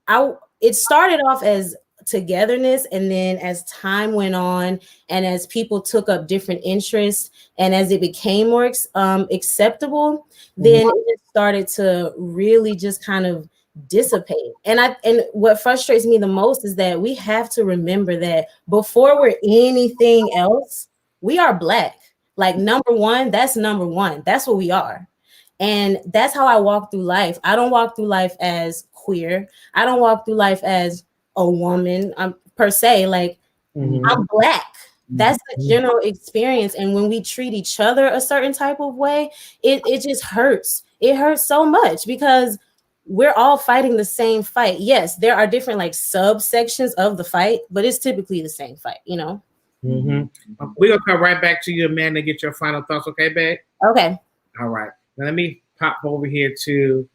it started off as togetherness, and then as time went on and as people took up different interests and as it became more acceptable, then it started to really just kind of dissipate. And what frustrates me the most is that we have to remember that before we're anything else, we are Black. Like number one, that's what we are. And that's how I walk through life. I don't walk through life as queer. I don't walk through life as a woman per se. Like I'm Black. That's the general experience. And when we treat each other a certain type of way, it just hurts. It hurts so much because we're all fighting the same fight. Yes, there are different like subsections of the fight, but it's typically the same fight, you know? We're gonna come right back to you, Amanda, get your final thoughts, okay, babe? Okay. All right. Now let me pop over here to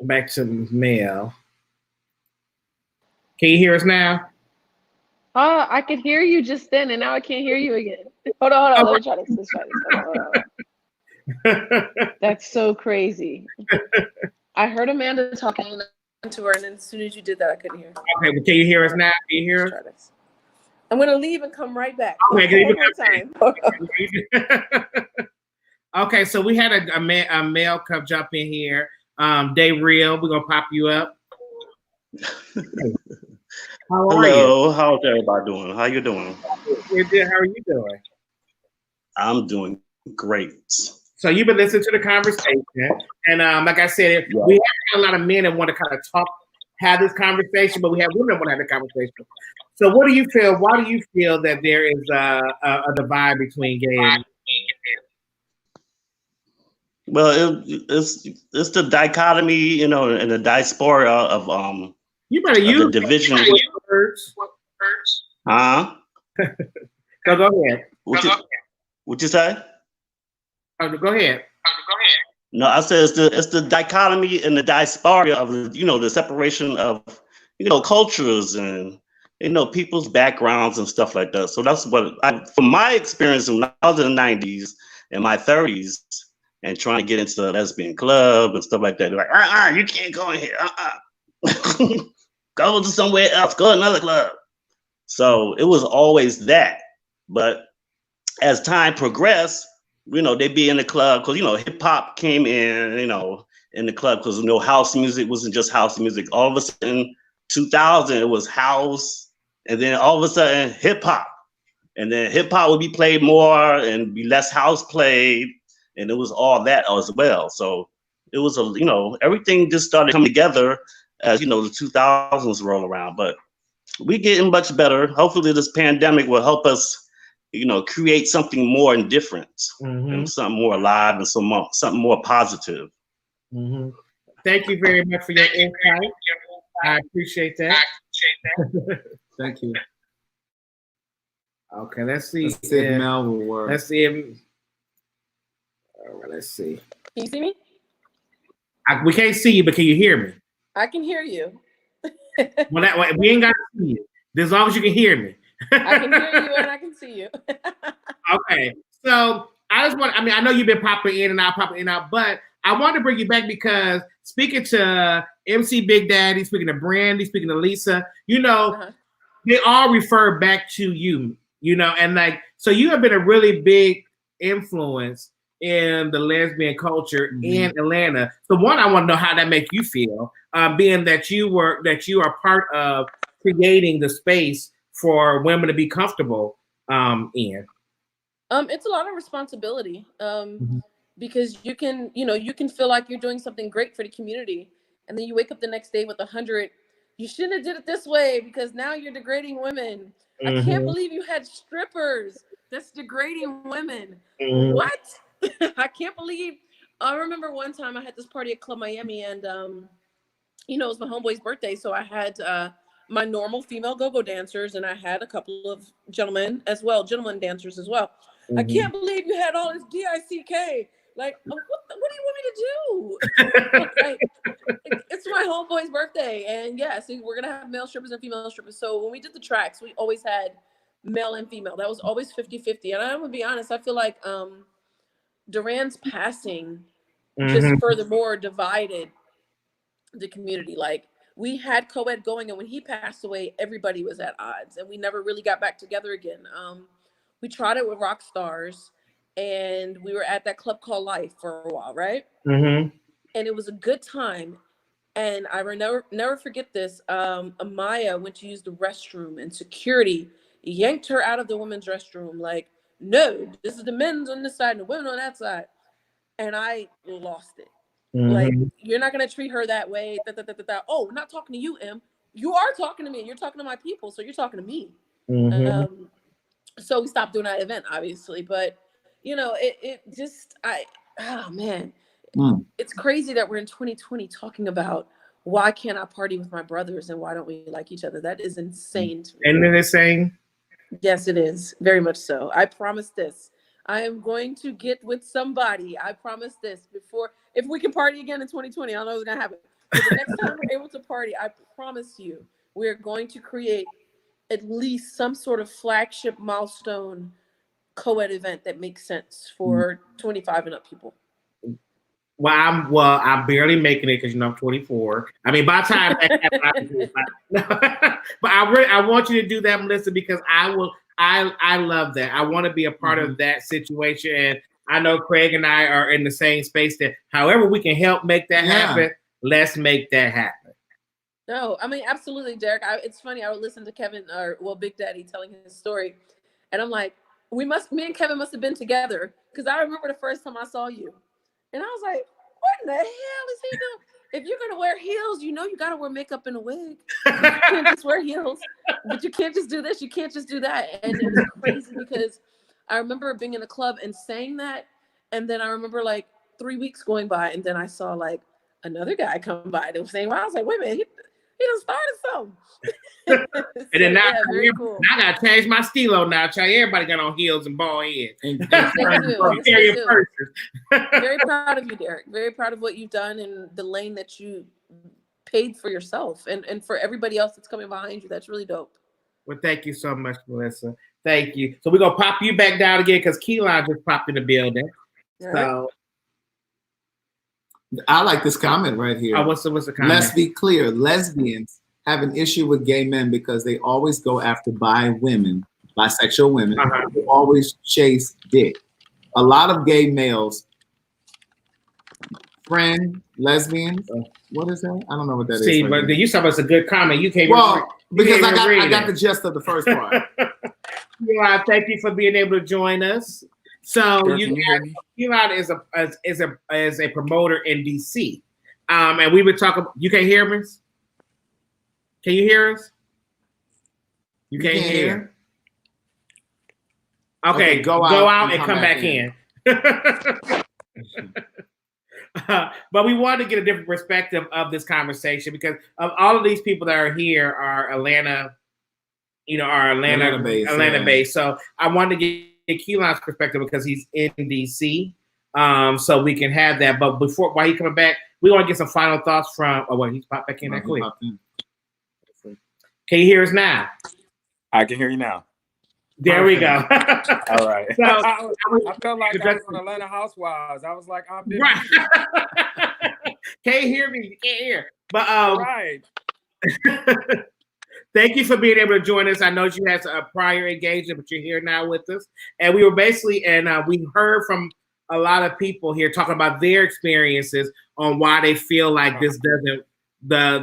back to Mel. Can you hear us now? I could hear you just then, and now I can't hear you again. Hold on. Let me try this. Hold on. That's so crazy. I heard Amanda talking to her, and then as soon as you did that, I couldn't hear. Okay, but can you hear us now? Can you hear us? I'm gonna leave and come right back. Okay, One more time. Okay, so we had a male come jump in here. Day Real, we're gonna pop you up. Hello, how's everybody doing? How you doing? We're good. How are you doing? I'm doing great. So you've been listening to the conversation, and like I said, we have a lot of men that want to kind of have this conversation, but we have women that want to have the conversation. So what do you feel? Why do you feel that there is a divide between gay and Well, it's the dichotomy, you know, and the diaspora of you better use the division. Words. Huh? So go ahead. What you say? Go ahead. No, I said it's the dichotomy and the diaspora of, you know, the separation of, you know, cultures and, you know, people's backgrounds and stuff like that. So that's what from my experience when I was in the 90s and my 30s and trying to get into the lesbian club and stuff like that. They're like, you can't go in here. Go to somewhere else, go to another club. So it was always that. But as time progressed, you know, they'd be in the club because, you know, hip hop came in, you know, in the club because, you know, house music wasn't just house music. All of a sudden, 2000, it was house. And then all of a sudden, hip hop. And then hip hop would be played more and be less house played. And it was all that as well. So it was, you know, everything just started coming together as, you know, the 2000s roll around. But we're getting much better. Hopefully this pandemic will help us, you know, create something more and different, and something more alive and something more positive. Thank you very much for your insight. I appreciate that. Thank you. Okay, let's see. Let's see if Mel will work. Let's see if. All right, let's see. Can you see me? We can't see you, but can you hear me? I can hear you. Well, we ain't got to see you. As long as you can hear me. I can hear you and I can see you. Okay, so I just want, I mean, I know you've been popping in and out, but I want to bring you back because speaking to MC Big Daddy, speaking to Brandy, speaking to Lisa, you know, they all refer back to you, you know, and like, so you have been a really big influence in the lesbian culture in Atlanta. So one, I want to know how that makes you feel, being that you are part of creating the space for women to be comfortable in. It's a lot of responsibility because you can feel like you're doing something great for the community, and then you wake up the next day with 100. You shouldn't have did it this way because now you're degrading women. I can't believe you had strippers. That's degrading women. What? I can't believe. I remember one time I had this party at Club Miami, and it was my homeboy's birthday, so I had my normal female go-go dancers, and I had a couple of gentlemen dancers as well. I can't believe you had all this DICK. Like, what do you want me to do? Like, it's my homeboy's birthday, and see, we're gonna have male strippers and female strippers. So when we did the tracks, we always had male and female. That was always 50-50. And I'm gonna be honest, I feel like Duran's passing just furthermore divided the community. Like, we had co-ed going, and when he passed away, everybody was at odds, and we never really got back together again. We tried it with Rock Stars, and we were at that club called Life for a while, right? And it was a good time. And I will never forget this. Amaya went to use the restroom, and security yanked her out of the women's restroom. Like, no, this is the men's on this side and the women on that side. And I lost it. Like, you're not going to treat her that way. Oh, not talking to you, Em. You are talking to me. You're talking to my people, so you're talking to me. So we stopped doing that event, obviously. But, it's crazy that we're in 2020 talking about why can't I party with my brothers and why don't we like each other? That is insane to me. Isn't it insane? Yes, it is. Very much so. I promise this. I am going to get with somebody. I promise this if we can party again in 2020, I don't know what's going to happen. But the next time we're able to party, I promise you, we're going to create at least some sort of flagship milestone co-ed event that makes sense for 25 and up people. Well, I'm barely making it because I'm 24. I mean, by the time that happens, but I want you to do that, Melissa, because I love that. I want to be a part of that situation, and I know Craig and I are in the same space. That however we can help make that happen, let's make that happen. No, I mean, absolutely, Derek. It's funny. I would listen to Kevin Big Daddy telling his story, and I'm like, me and Kevin must have been together because I remember the first time I saw you. And I was like, what in the hell is he doing? If you're going to wear heels, you got to wear makeup and a wig. You can't just wear heels, but you can't just do this. You can't just do that. And it was crazy because I remember being in a club and saying that. And then I remember like 3 weeks going by, and then I saw like another guy come by that was saying, well, I was like, wait a minute, he done started something. And then now, cool. I got to change my stilo now. Everybody got on heels and ball heads. Very proud of you, Derek. Very proud of what you've done and the lane that you paid for yourself and for everybody else that's coming behind you. That's really dope. Well, thank you so much, Melissa. Thank you. So we're going to pop you back down again because Keelan just popped in the building. Right. So I like this comment right here. Oh, what's the comment? Let's be clear. Lesbians have an issue with gay men because they always go after bisexual women who always chase dick. A lot of gay males, lesbians. What is that? I don't know what that is. See, but you said it's a good comment. You can't. Because I got the gist of the first part. Yeah, thank you for being able to join us. So Keelan is a promoter in DC, and we would talk. You can't hear me. Can you hear us? You can't hear. Okay, go out and come back in. But we wanted to get a different perspective of this conversation because of all of these people that are here are Atlanta based. So I wanted to get Keelan's perspective because he's in DC, so we can have that. But while he's coming back, we want to get some final thoughts from. Oh, wait, he's popped back in that quick. Can you hear us now? I can hear you now. There we go. All right. So, I felt like I was on Atlanta Housewives. I was like, I'm right. Can't hear me. You can't hear. But right. Thank you for being able to join us. I know you had a prior engagement, but you're here now with us. And we were basically, we heard from a lot of people here talking about their experiences on why they feel like this doesn't,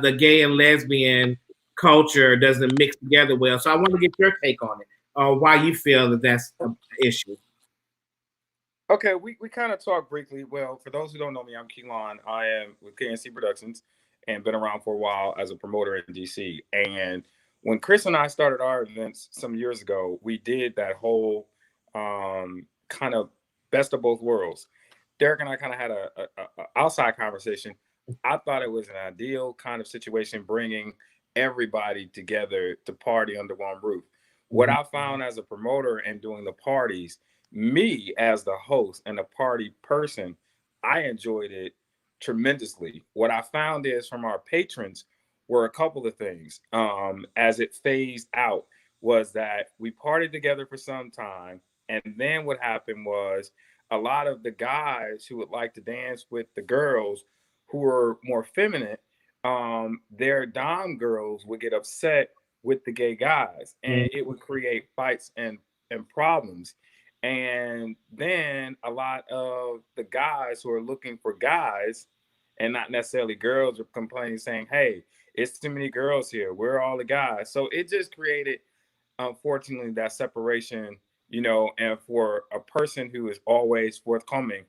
the gay and lesbian culture doesn't mix together well. So I want to get your take on it, why you feel that that's an issue. Okay, we kind of talked briefly. Well, for those who don't know me, I'm Keelan. I am with KNC Productions and been around for a while as a promoter in DC. And when Chris and I started our events some years ago, we did that whole kind of best of both worlds. Derek and I kind of had a outside conversation. I thought it was an ideal kind of situation, bringing everybody together to party under one roof. What I found as a promoter and doing the parties, me as the host and a party person, I enjoyed it tremendously. What I found is from our patrons were a couple of things. As it phased out, was that we partied together for some time, and then what happened was a lot of the guys who would like to dance with the girls who were more feminine, their dom girls would get upset with the gay guys, and it would create fights and problems. And then a lot of the guys who are looking for guys and not necessarily girls are complaining, saying, hey, it's too many girls here. We're all the guys. So it just created, unfortunately, that separation, you know, and for a person who is always forthcoming,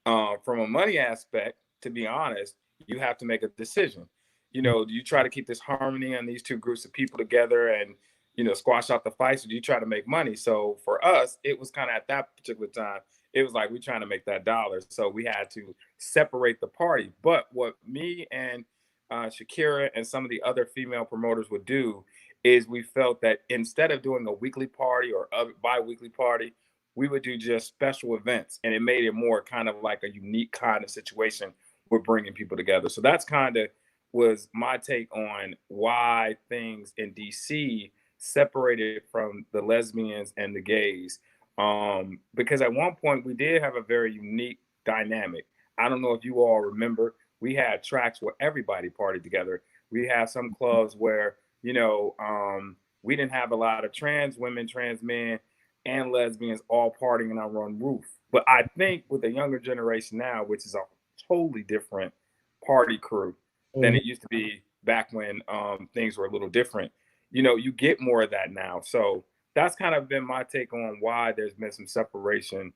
from a money aspect, to be honest, you have to make a decision. You know, do you try to keep this harmony on these two groups of people together and, you know, squash out the fights, or do you try to make money? So for us, it was kind of at that particular time, it was like we're trying to make that dollar. So we had to separate the party. But what me and Shakira and some of the other female promoters would do is we felt that instead of doing a weekly party or a bi-weekly party, we would do just special events, and it made it more kind of like a unique kind of situation with bringing people together. So that's kind of was my take on why things in DC separated from the lesbians and the gays. Because at one point we did have a very unique dynamic. I don't know if you all remember, we had tracks where everybody partied together. We have some clubs where, you know, we didn't have a lot of trans women, trans men, and lesbians all partying on one roof. But I think with the younger generation now, which is a totally different party crew than it used to be back when things were a little different, you know, you get more of that now. So that's kind of been my take on why there's been some separation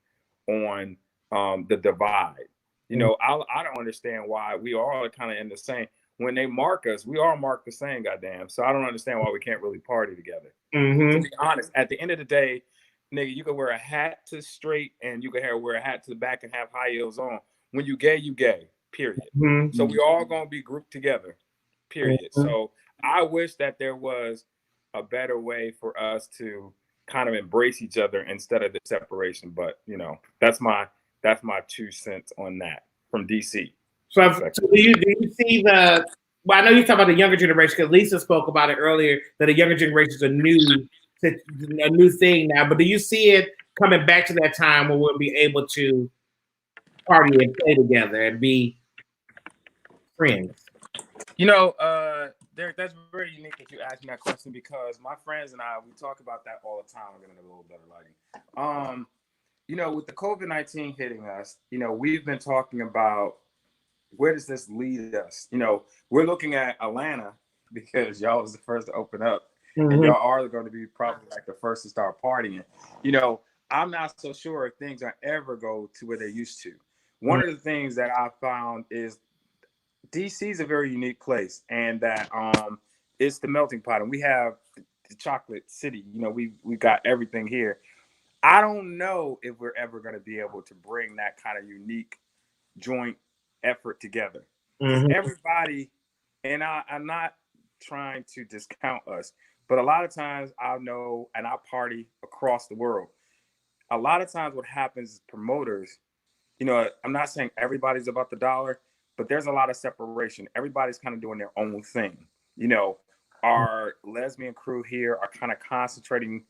on the divide. You know, I don't understand why we all are kind of in the same. When they mark us, we all mark the same, goddamn. So I don't understand why we can't really party together. To be honest, at the end of the day, nigga, you can wear a hat to straight and you can wear a hat to the back and have high heels on. When you gay, period. So we all gonna be grouped together, period. So I wish that there was a better way for us to kind of embrace each other instead of the separation. But you know, that's my 2 cents on that from DC. So do you see the? Well, I know you talk about the younger generation because Lisa spoke about it earlier that the younger generation is a new thing now. But do you see it coming back to that time where we'll be able to party and play together and be friends? You know, Derek, that's very unique that you asked me that question because my friends and I, we talk about that all the time. We're getting a little better lighting. You know, with the COVID-19 hitting us, you know, we've been talking about where does this lead us? You know, we're looking at Atlanta because y'all was the first to open up, and y'all are going to be probably like the first to start partying. You know, I'm not so sure if things are ever go to where they used to. One of the things that I found is DC is a very unique place, and that it's the melting pot, and we have the chocolate city. You know, we got everything here. I don't know if we're ever going to be able to bring that kind of unique joint effort together. Everybody, and I'm not trying to discount us, but a lot of times I know, and I party across the world. A lot of times what happens is promoters, you know, I'm not saying everybody's about the dollar, but there's a lot of separation. Everybody's kind of doing their own thing. You know, our lesbian crew here are kind of concentrating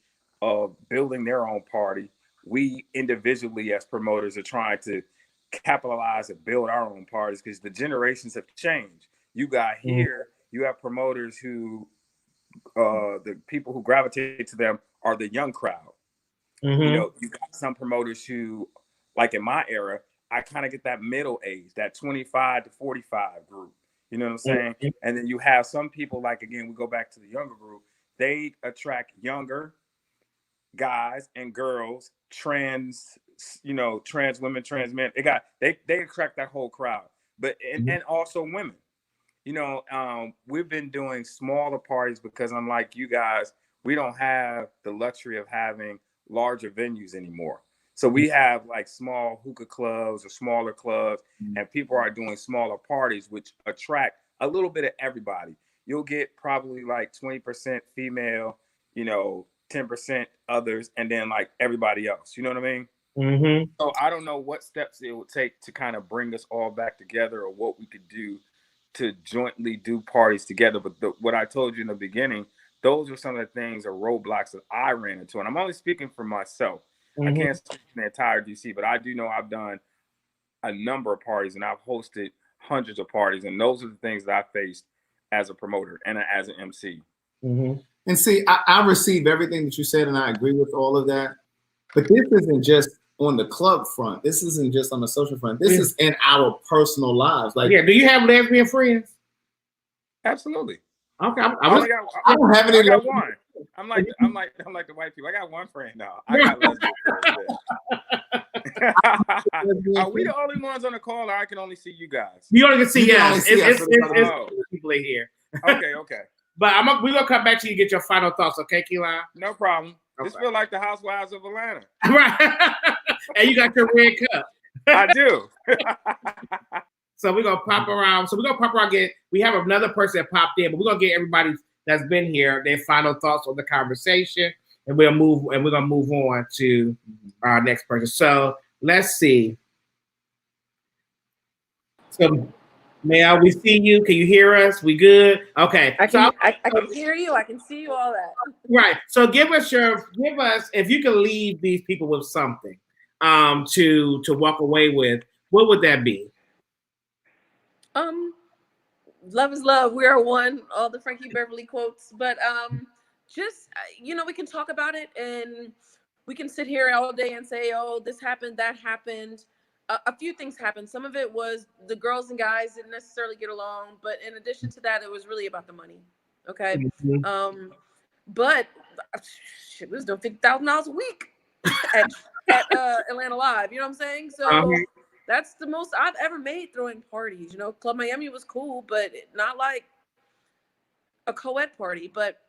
building their own party. We individually as promoters are trying to capitalize and build our own parties because the generations have changed. You got here, you have promoters who, the people who gravitate to them are the young crowd. You know, you got some promoters who like in my era, I kind of get that middle age, that 25 to 45 group. You know what I'm saying? Mhm. And then you have some people, like, again, we go back to the younger group, they attract younger guys and girls, trans, trans women, trans men. They attract that whole crowd, but and also women. We've been doing smaller parties because, unlike you guys, we don't have the luxury of having larger venues anymore. So we have like small hookah clubs or smaller clubs, and people are doing smaller parties, which attract a little bit of everybody. You'll get probably like 20% female, 10% others, and then like everybody else. You know what I mean? Mm-hmm. So I don't know what steps it would take to kind of bring us all back together, or what we could do to jointly do parties together. But what I told you in the beginning, those are some of the things or roadblocks that I ran into. And I'm only speaking for myself. I can't speak for the entire DC, but I do know I've done a number of parties and I've hosted hundreds of parties. And those are the things that I faced as a promoter and as an MC. Mm-hmm. And see, I receive everything that you said, and I agree with all of that. But this isn't just on the club front. This isn't just on the social front. This is in our personal lives. Like, do you have lesbian friends? Absolutely. Okay, I don't have any. I got one. I'm like the white people. I got one friend now. I got lesbian friends. Are we the only ones on the call, or I can only see you guys? You only can see us. It's people here. Okay. But we're gonna come back to you and get your final thoughts, okay, Keelan? No problem. Okay. This feels like the Housewives of Atlanta. Right. And you got your red cup. I do. So we're gonna pop around. We have another person that popped in, but we're gonna get everybody that's been here their final thoughts on the conversation, and we're gonna move on to our next person. So let's see. So Mel, we see you. Can you hear us? We good? Okay. I can hear you. I can see you. All that. Right. So give us if you could leave these people with something to walk away with, what would that be? Love is love. We are one. All the Frankie Beverly quotes, but just we can talk about it, and we can sit here all day and say, oh, this happened, that happened. A few things happened. Some of it was the girls and guys didn't necessarily get along, but in addition to that, it was really about the money. Okay. Mm-hmm. But shit, we was doing $50,000 a week at Atlanta Live. You know what I'm saying? So that's the most I've ever made throwing parties. Club Miami was cool, but not like a co-ed party. But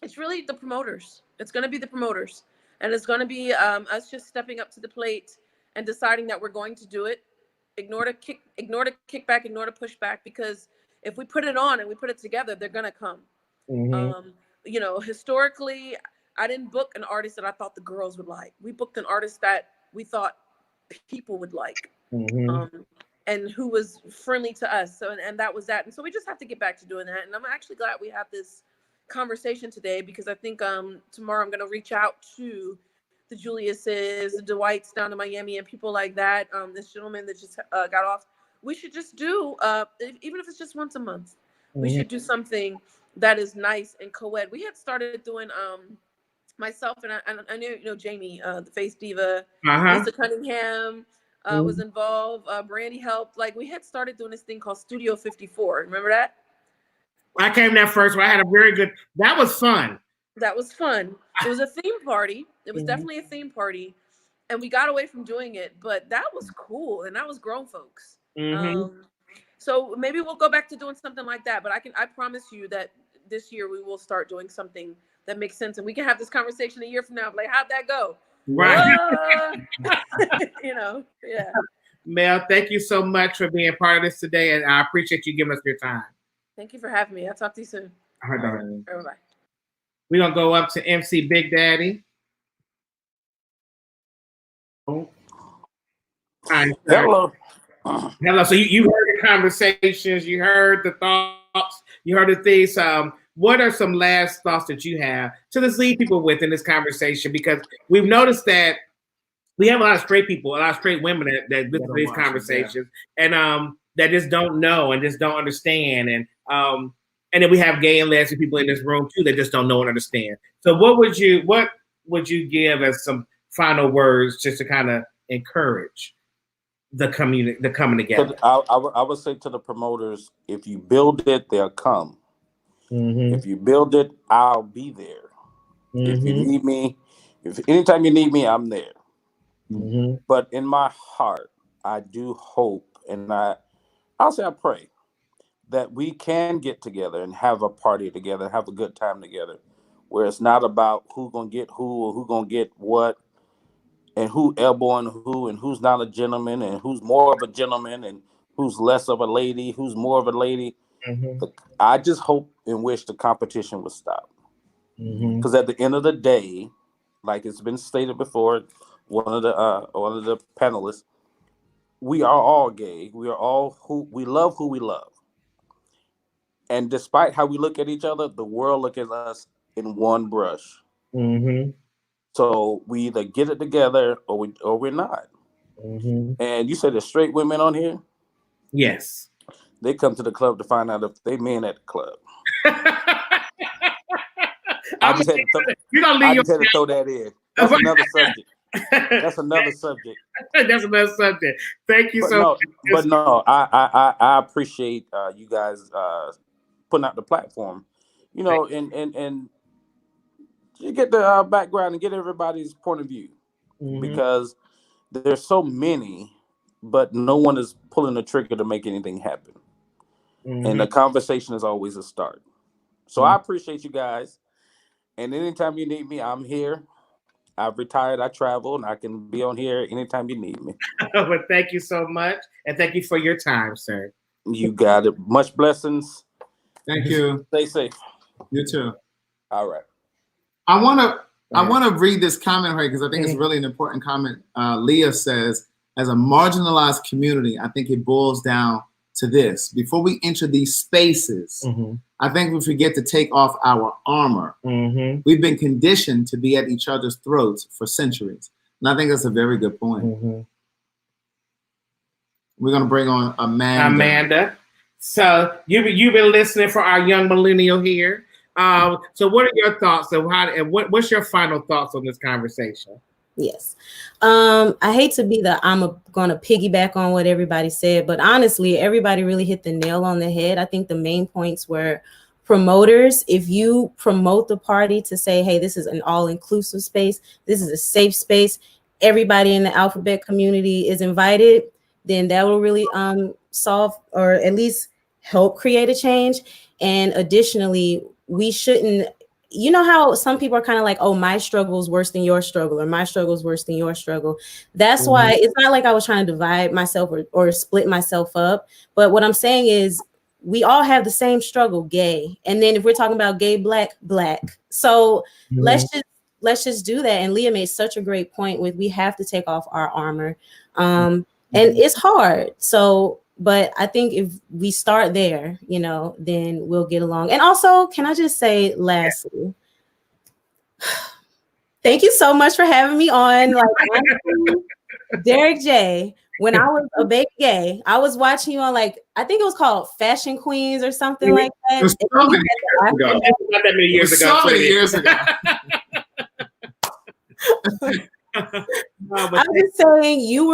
it's really the promoters. It's going to be the promoters, and it's going to be us just stepping up to the plate and deciding that we're going to do it. Ignore the kickback, ignore the pushback, because if we put it on and we put it together, they're gonna come. Mm-hmm. Historically, I didn't book an artist that I thought the girls would like. We booked an artist that we thought people would like, and who was friendly to us. So, and that was that. And so we just have to get back to doing that. And I'm actually glad we have this conversation today, because I think tomorrow I'm gonna reach out to the Juliuses, the Dwights down in Miami, and people like that. This gentleman that just got off. We should just do, even if it's just once a month, we should do something that is nice and co-ed. We had started doing, myself and I knew Jamie, the Face Diva, Lisa Cunningham was involved. Brandy helped. Like, we had started doing this thing called Studio 54. Remember that? I came there first. I had a very good. That was fun. That was fun. It was a theme party. It was definitely a theme party, and we got away from doing it, but that was cool, and that was grown folks. So maybe we'll go back to doing something like that. But I promise you that this year we will start doing something that makes sense, and we can have this conversation a year from now. Like, how'd that go? Right. Yeah. Mel, thank you so much for being part of this today, and I appreciate you giving us your time. Thank you for having me. I'll talk to you soon. All right. Bye. We're going to go up to MC Big Daddy. Hello. Hello. So you heard the conversations, you heard the thoughts, you heard the things. What are some last thoughts that you have to just leave people with in this conversation? Because we've noticed that we have a lot of straight people, a lot of straight women that listen to these conversations, and that just don't know and just don't understand. And then we have gay and lesbian people in this room too that just don't know and understand. So what would you give as some final words just to kind of encourage the community, the coming together. I would say to the promoters, if you build it, they'll come. If you build it, I'll be there. If you need me, if anytime you need me, I'm there. But in my heart, I do hope, and I'll say I pray that we can get together and have a party together, have a good time together, where it's not about who gonna get who or who gonna get what, and who elbowing who, and who's not a gentleman, and who's more of a gentleman, and who's less of a lady, who's more of a lady. I just hope and wish the competition would stop. Because at the end of the day, like it's been stated before, one of the panelists, we are all gay. We are all who we love. And despite how we look at each other, the world looks at us in one brush. So we either get it together or we're not. And you said there's straight women on here? Yes. They come to the club to find out if they men at the club. I just had to throw that in. That's another subject. That's another subject. That's another subject. Thank you so much. But no, I appreciate you guys putting out the platform, you know, and you get the background and get everybody's point of view, because there's so many, but no one is pulling the trigger to make anything happen. And the conversation is always a start. So I appreciate you guys. And anytime you need me, I'm here. I've retired, I travel, and I can be on here anytime you need me. But thank you so much. And thank you for your time, sir. You got it. Much blessings. Thank you. Stay safe. You too. All right. I want to read this comment right, because I think it's really an important comment. Leah says, as a marginalized community, I think it boils down to this. Before we enter these spaces, I think we forget to take off our armor. We've been conditioned to be at each other's throats for centuries. And I think that's a very good point. We're going to bring on Amanda. So you've been listening for our young millennial here. So what are your thoughts and what's your final thoughts on this conversation? Yes. I hate to be I'm going to piggyback on what everybody said, but honestly, everybody really hit the nail on the head. I think the main points were promoters. If you promote the party to say, hey, this is an all-inclusive space, this is a safe space, everybody in the alphabet community is invited, then that will really solve or at least help create a change. And additionally, we shouldn't, you know how some people are kind of like, oh, my struggle is worse than your struggle, or my struggle is worse than your struggle. That's why it's not like I was trying to divide myself or split myself up. But what I'm saying is we all have the same struggle, gay. And then if we're talking about gay, black. So let's just do that. And Leah made such a great point with we have to take off our armor. And it's hard. So, but I think if we start there, you know, then we'll get along. And also, can I just say lastly, thank you so much for having me on. Like, honestly, Derek J, when I was a baby gay, I was watching you on, like, I think it was called Fashion Queens or something like that. Not that many years ago. So many years ago. I'm just saying you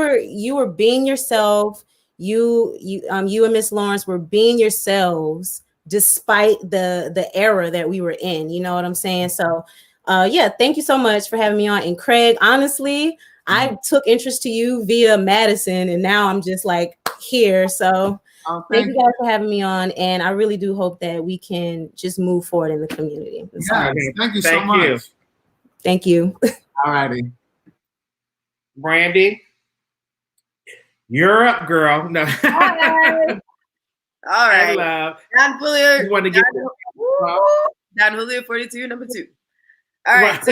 were being yourself. You and Miss Lawrence were being yourselves despite the era that we were in. You know what I'm saying? So yeah, thank you so much for having me on. And Craig, honestly, I took interest to you via Madison, and now I'm just like here. So thank you guys for having me on, and I really do hope that we can just move forward in the community. Yeah, thank you so much. Thank you. All righty. Brandy, you're up, girl. No. All right. Don Julio. Don Julio 42, number 2. All right.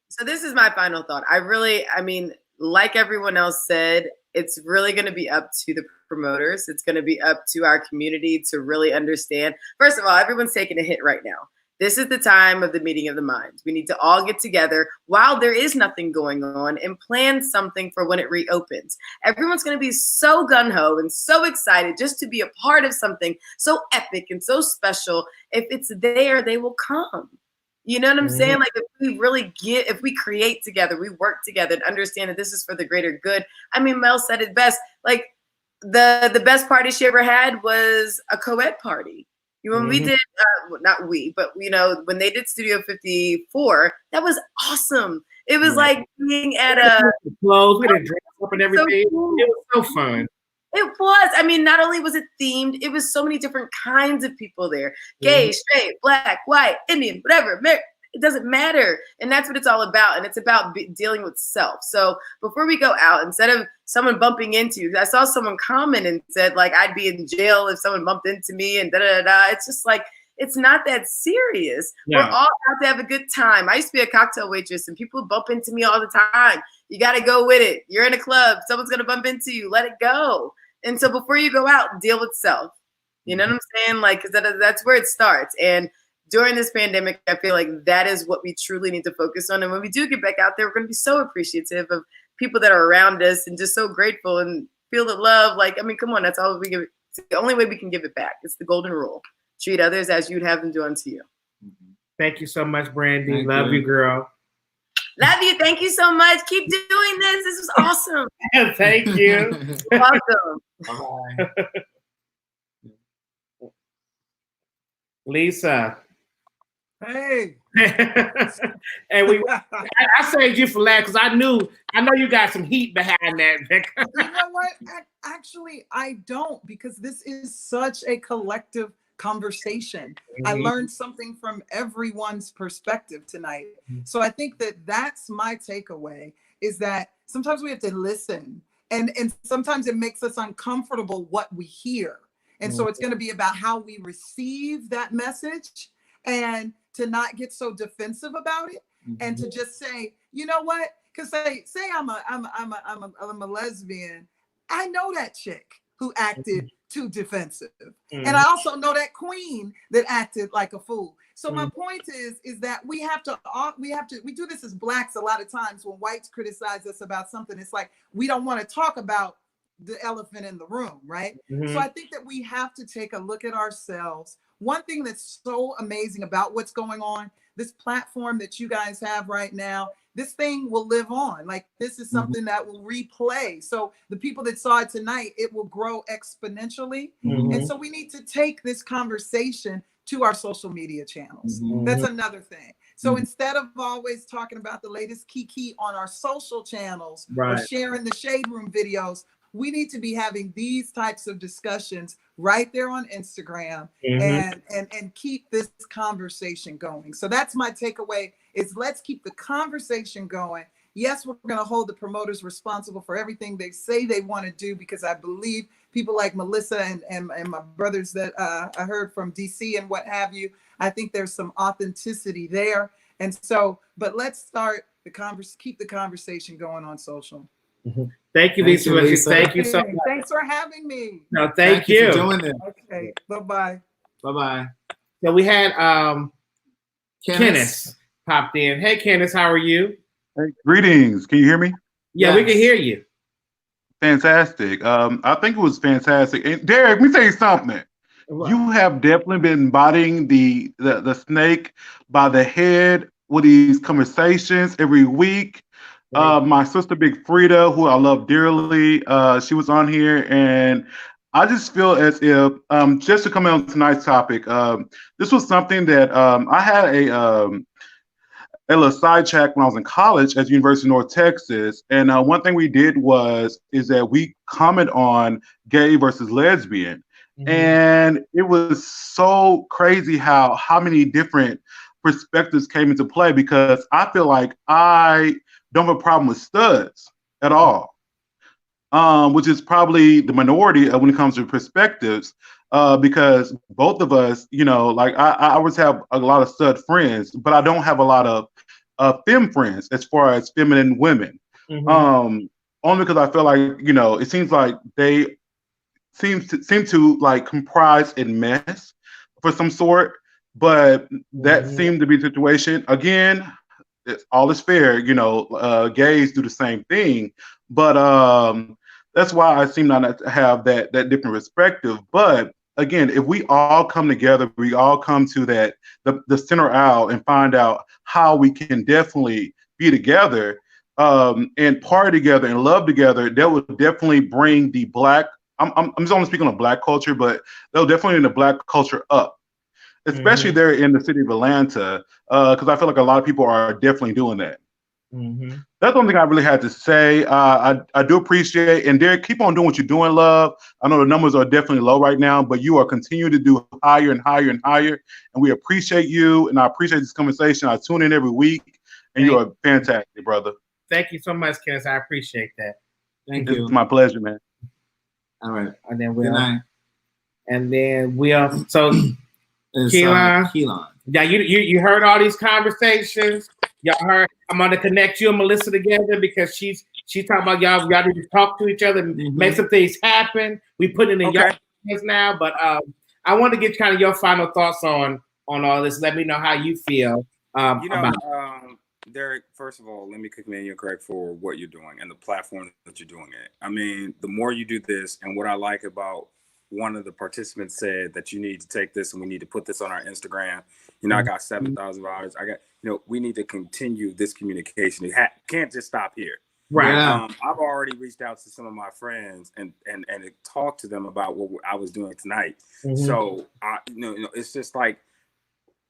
So this is my final thought. I mean, like everyone else said, it's really going to be up to the promoters. It's going to be up to our community to really understand. First of all, everyone's taking a hit right now. This is the time of the meeting of the minds. We need to all get together while there is nothing going on and plan something for when it reopens. Everyone's going to be so gung-ho and so excited just to be a part of something so epic and so special. If it's there, they will come. You know what I'm saying? Like, if we really if we create together, we work together and understand that this is for the greater good. I mean, Mel said it best. Like, the best party she ever had was a co-ed party. You know, when we did, not we, but you know, when they did Studio 54, that was awesome. It was like being at clothes, we did dress up and everything. So cool. It was so fun. It was. I mean, not only was it themed, it was so many different kinds of people there. Gay, straight, black, white, Indian, whatever. It doesn't matter. And that's what it's all about. And it's about dealing with self. So before we go out, instead of someone bumping into you, I saw someone comment and said, like, I'd be in jail if someone bumped into me and da-da-da-da. It's just like, it's not that serious. Yeah. We're all out to have a good time. I used to be a cocktail waitress and people bump into me all the time. You got to go with it. You're in a club. Someone's going to bump into you. Let it go. And so before you go out, deal with self. You know what I'm saying? Like, because that's where it starts. And during this pandemic, I feel like that is what we truly need to focus on. And when we do get back out there, we're going to be so appreciative of people that are around us and just so grateful and feel the love. Like, I mean, come on, that's all we give. It's the only way we can give it back. It's the golden rule. Treat others as you'd have them do unto you. Thank you so much, Brandy. Love you, girl. Love you. Thank you so much. Keep doing this. This was awesome. Thank you. Welcome. Bye. Lisa. Hey. And I saved you for last because I know you got some heat behind that. You know what? Actually, I don't, because this is such a collective conversation. I learned something from everyone's perspective tonight. So I think that that's my takeaway, is that sometimes we have to listen, and sometimes it makes us uncomfortable what we hear. And so it's going to be about how we receive that message, and to not get so defensive about it, and to just say, you know what? Because say I'm a lesbian. I know that chick who acted too defensive, and I also know that queen that acted like a fool. So my point is that we do this as Blacks a lot of times. When whites criticize us about something, it's like we don't want to talk about the elephant in the room, right? So I think that we have to take a look at ourselves. One thing that's so amazing about what's going on, this platform that you guys have right now, this thing will live on. Like, this is something that will replay. So the people that saw it tonight, it will grow exponentially. And so we need to take this conversation to our social media channels. That's another thing. So instead of always talking about the latest kiki on our social channels or sharing the Shade Room videos, we need to be having these types of discussions right there on Instagram and keep this conversation going. So that's my takeaway, is let's keep the conversation going. Yes, we're going to hold the promoters responsible for everything they say they want to do, because I believe people like Melissa and my brothers that I heard from DC and what have you, I think there's some authenticity there. And so, but let's start keep the conversation going on social. Thank you, Lisa. Thank you so much. Thanks for having me. No, thank you for doing it. Okay, bye-bye. Bye-bye. So we had Kenneth popped in. Hey, Kenneth, how are you? Hey, greetings. Can you hear me? Yeah, we can hear you. Fantastic. I think it was fantastic. And Derek, let me tell you something. What? You have definitely been embodying the snake by the head with these conversations every week. My sister Big Frida, who I love dearly, she was on here, and I just feel as if, just to come on tonight's topic, this was something that I had a little sidetrack when I was in college at the University of North Texas, and one thing we did is that we comment on gay versus lesbian, and it was so crazy how many different perspectives came into play, because I feel like I don't have a problem with studs at all, which is probably the minority when it comes to perspectives, because both of us, you know, like I always have a lot of stud friends, but I don't have a lot of femme friends as far as feminine women. Only because I feel like, you know, it seems like they seem to like comprise and mess for some sort, but that seemed to be the situation. Again, all is fair, you know, gays do the same thing, but that's why I seem not to have that different perspective. But again, if we all come together, we all come to the center aisle and find out how we can definitely be together and party together and love together, that would definitely bring the Black. I'm just only speaking of Black culture, but they'll definitely bring the Black culture up, especially there in the city of Atlanta, because I feel like a lot of people are definitely doing that. That's one thing I really had to say. I do appreciate, and Derek, keep on doing what you're doing, love. I know the numbers are definitely low right now, but you are continuing to do higher and higher and higher, and we appreciate you, and I appreciate this conversation. I tune in every week, and you are fantastic, brother. Thank you so much, Kenneth. I appreciate that. Thank you. It's my pleasure, man. All right. And then Good night. So Keelan. Yeah, you heard all these conversations. Y'all heard. I'm gonna connect you and Melissa together because she's talking about y'all need to talk to each other and make some things happen. We put it in your hands now, but I want to get kind of your final thoughts on all this. Let me know how you feel. Derek, first of all, let me commend you, Craig, for what you're doing and the platform that you're doing it. I mean, the more you do this, and what I like about one of the participants said that you need to take this and we need to put this on our Instagram. I got 7,000 followers. We need to continue this communication. It can't just stop here. Right. I've already reached out to some of my friends and talked to them about what I was doing tonight. So, it's just like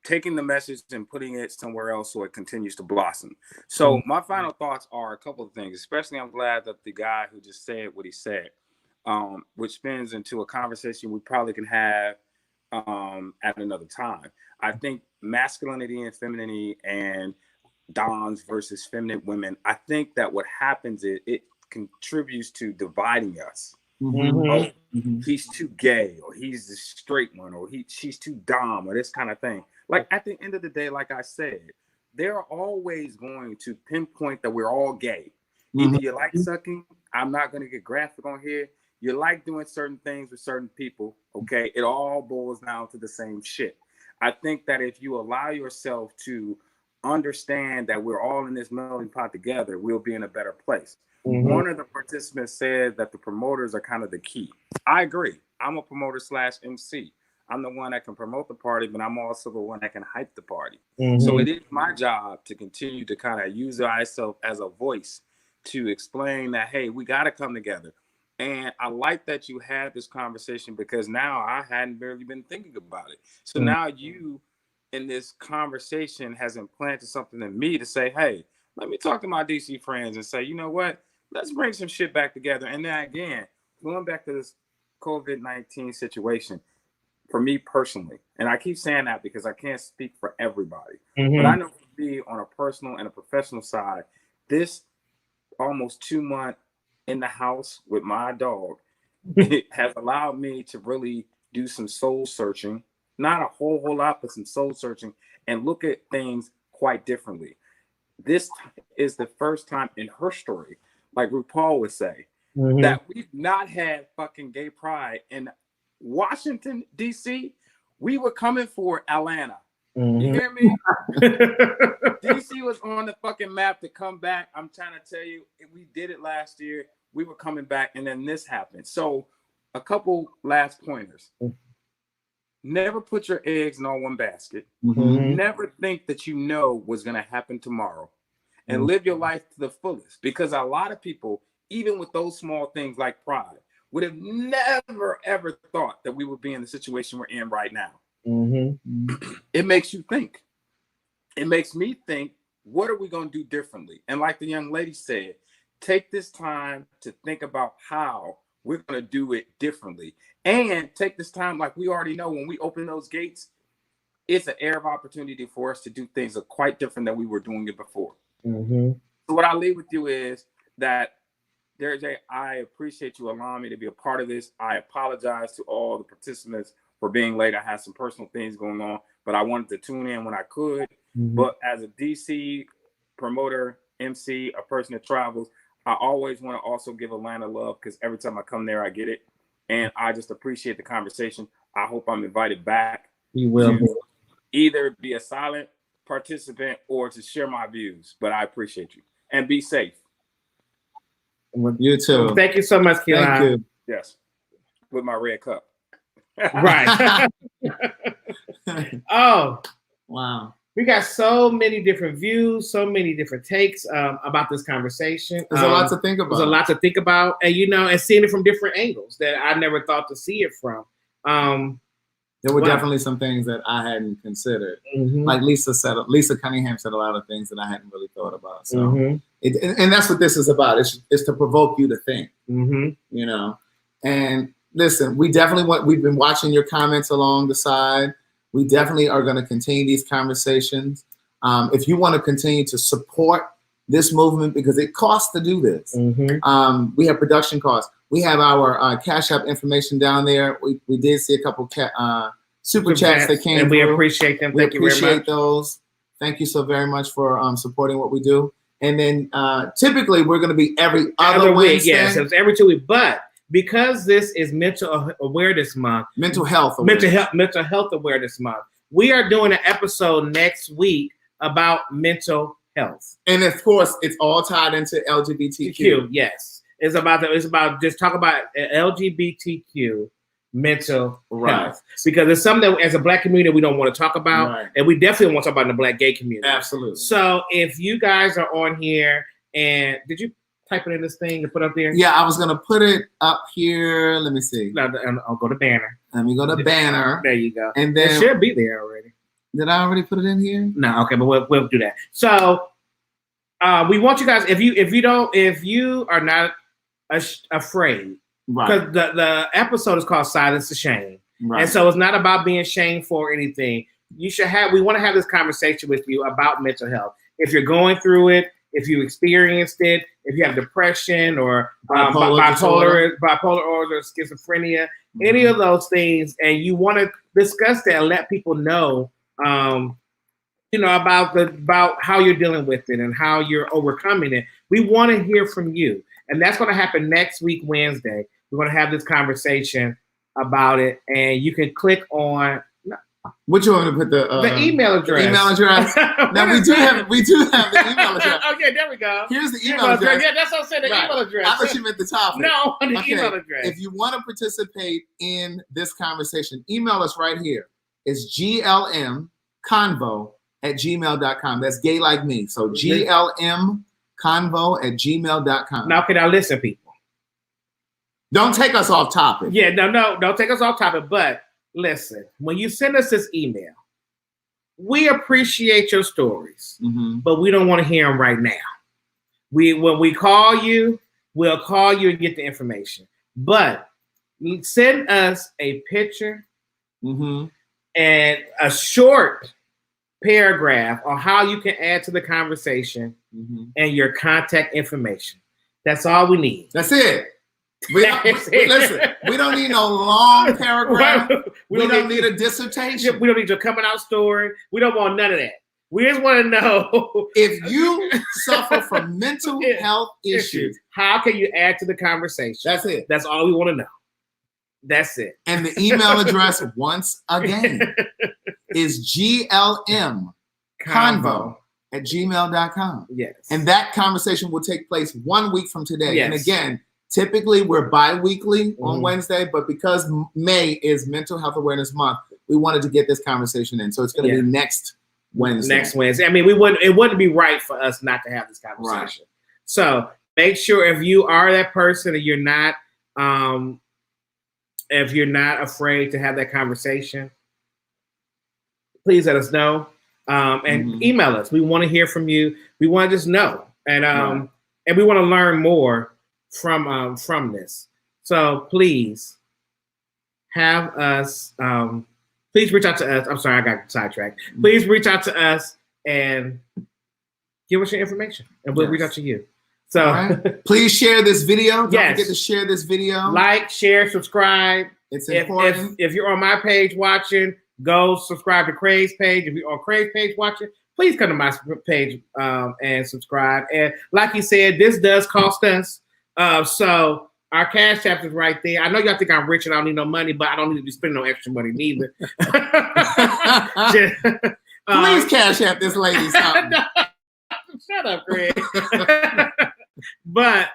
taking the message and putting it somewhere else so it continues to blossom. So my final thoughts are a couple of things, especially I'm glad that the guy who just said what he said, which spins into a conversation we probably can have at another time. I think masculinity and femininity and dons versus feminine women, I think that what happens is it contributes to dividing us. He's too gay, or he's the straight one, or she's too dom, or this kind of thing. Like at the end of the day, like I said, they're always going to pinpoint that we're all gay. Either you like sucking, I'm not going to get graphic on here. You like doing certain things with certain people, okay? It all boils down to the same shit. I think that if you allow yourself to understand that we're all in this melting pot together, we'll be in a better place. One of the participants said that the promoters are kind of the key. I agree. I'm a promoter / MC. I'm the one that can promote the party, but I'm also the one that can hype the party. So it is my job to continue to kind of use myself as a voice to explain that, hey, we got to come together. And I like that you had this conversation because now I hadn't barely been thinking about it. So now you in this conversation has implanted something in me to say, hey, let me talk to my DC friends and say, you know what? Let's bring some shit back together. And then again, going back to this COVID-19 situation, for me personally, and I keep saying that because I can't speak for everybody, but I know for me on a personal and a professional side, this almost 2 month in the house with my dog, it has allowed me to really do some soul searching, not a whole lot, but some soul searching and look at things quite differently. This is the first time in her story, like RuPaul would say, that we've not had fucking gay pride in Washington, D.C. We were coming for Atlanta. You hear me? DC was on the fucking map to come back. I'm trying to tell you, we did it last year. We were coming back, and then this happened. So a couple last pointers. Never put your eggs in all one basket. Never think that you know what's going to happen tomorrow. And live your life to the fullest. Because a lot of people, even with those small things like pride, would have never, ever thought that we would be in the situation we're in right now. It makes you think. It makes me think, what are we going to do differently? And like the young lady said, take this time to think about how we're going to do it differently. And take this time, like we already know, when we open those gates, it's an air of opportunity for us to do things that are quite different than we were doing it before. So what I leave with you is that, I appreciate you allowing me to be a part of this. I apologize to all the participants for being late. I had some personal things going on, but I wanted to tune in when I could. But as a DC promoter, MC, a person that travels, I always want to also give Atlanta love because every time I come there, I get it. And I just appreciate the conversation. I hope I'm invited back. You will to either be a silent participant or to share my views. But I appreciate you. And be safe. You too. Thank you so much, Keelan. Thank you. Yes. With my red cup. Right. Oh, wow. We got so many different views, so many different takes about this conversation. There's a lot to think about. There's a lot to think about, and and seeing it from different angles that I never thought to see it from. There were definitely some things that I hadn't considered. Like Lisa Cunningham said a lot of things that I hadn't really thought about. So, and that's what this is about. It's to provoke you to think. And listen, we've been watching your comments along the side. We definitely are going to continue these conversations. If you want to continue to support this movement, because it costs to do this. We have production costs. We have our Cash App information down there. We did see a couple super chats that came and we through. appreciate them. Thank you very much. Those. Thank you so very much for supporting what we do. And then typically we're going to be every other Wednesday. Yes, it's every 2 weeks. But because this is Mental Awareness Month, Mental Health Awareness Month, we are doing an episode next week about mental health. And of course, it's all tied into LGBTQ. Yes, it's about just talk about LGBTQ mental health, because it's something that as a Black community we don't want to talk about, and we definitely want to talk about in the Black gay community. Absolutely. So if you guys are on here, and did you type it in this thing to put up there? Yeah, I was gonna put it up here. Let me see. No, I'll go to banner. Let me go to banner. There you go. And then it should be there already. Did I already put it in here? No, okay, but we'll do that. So we want you guys, if you are not afraid, because the episode is called Silence to Shame, and so it's not about being shameful or anything. We want to have this conversation with you about mental health. If you're going through it, if you experienced it, if you have depression or bipolar or schizophrenia, any of those things, and you want to discuss that and let people know, about how you're dealing with it and how you're overcoming it. We want to hear from you, and that's going to happen next week, Wednesday. We're going to have this conversation about it, and you can click on. What you want me to put the email address? The email address. Now we do have the email address. Okay, there we go. Here's the email address. Yeah, that's what I'm saying. The email address. I thought you meant the topic. No, the email address. If you want to participate in this conversation, email us right here. It's glmconvo@gmail.com. That's gay like me. So glmconvo@gmail.com. Now listen, people. Don't take us off topic. Yeah, no, don't take us off topic, but listen, when you send us this email, we appreciate your stories, but we don't want to hear them right now. When we call you, we'll call you and get the information. But send us a picture and a short paragraph on how you can add to the conversation and your contact information. That's all we need. That's it. Listen, we don't need no long paragraph. We don't need a dissertation. We don't need your coming out story. We don't want none of that. We just want to know if you suffer from mental health issues, how can you add to the conversation? That's it. That's all we want to know. That's it. And the email address, once again, is glmconvo@gmail.com. Yes. And that conversation will take place 1 week from today. Yes. And again, typically we're bi-weekly on Wednesday, but because May is Mental Health Awareness Month, we wanted to get this conversation in. So it's going to be next Wednesday. Next Wednesday. I mean, it wouldn't be right for us not to have this conversation. Right. So make sure if you are that person and you're not afraid to have that conversation, please let us know. And email us. We want to hear from you. We want to just know. And and we want to learn more from this. So please have us please reach out to us. I'm sorry, I got sidetracked. Please reach out to us and give us your information, and we'll reach out to you. So please share this video. Don't forget to share this video. Like, share, subscribe. It's important. If you're on my page watching, go subscribe to Craig's page. If you're on Craig's page watching, please come to my page and subscribe. And like you said, this does cost us. So our Cash App is right there. I know y'all think I'm rich and I don't need no money, but I don't need to be spending no extra money neither. Please Cash App this lady something. Shut up, Greg. But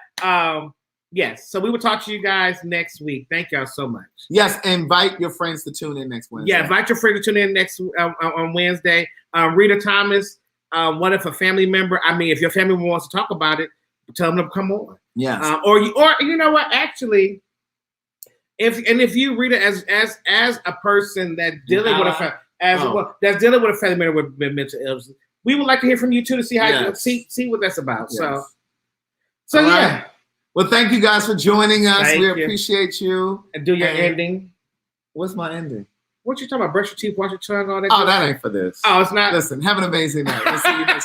Yes. So we will talk to you guys next week. Thank y'all so much. Yes, invite your friends to tune in next Wednesday. Yeah, invite your friends to tune in next on Wednesday. Rita Thomas, what if a family member? I mean, if your family member wants to talk about it, tell them to come on. Yes. Or you know what? Actually, if you read it as a person that's dealing with that's dealing with a family member with mental illness, we would like to hear from you too to see how you see what that's about. Yes. So All yeah. right. Well, thank you guys for joining us. Thank we you. appreciate you. And do your ending. What's my ending? What you talking about? Brush your teeth, wash your tongue, all that. Oh, that ain't for this. Oh, it's not. Listen, have an amazing night. We'll see you next week.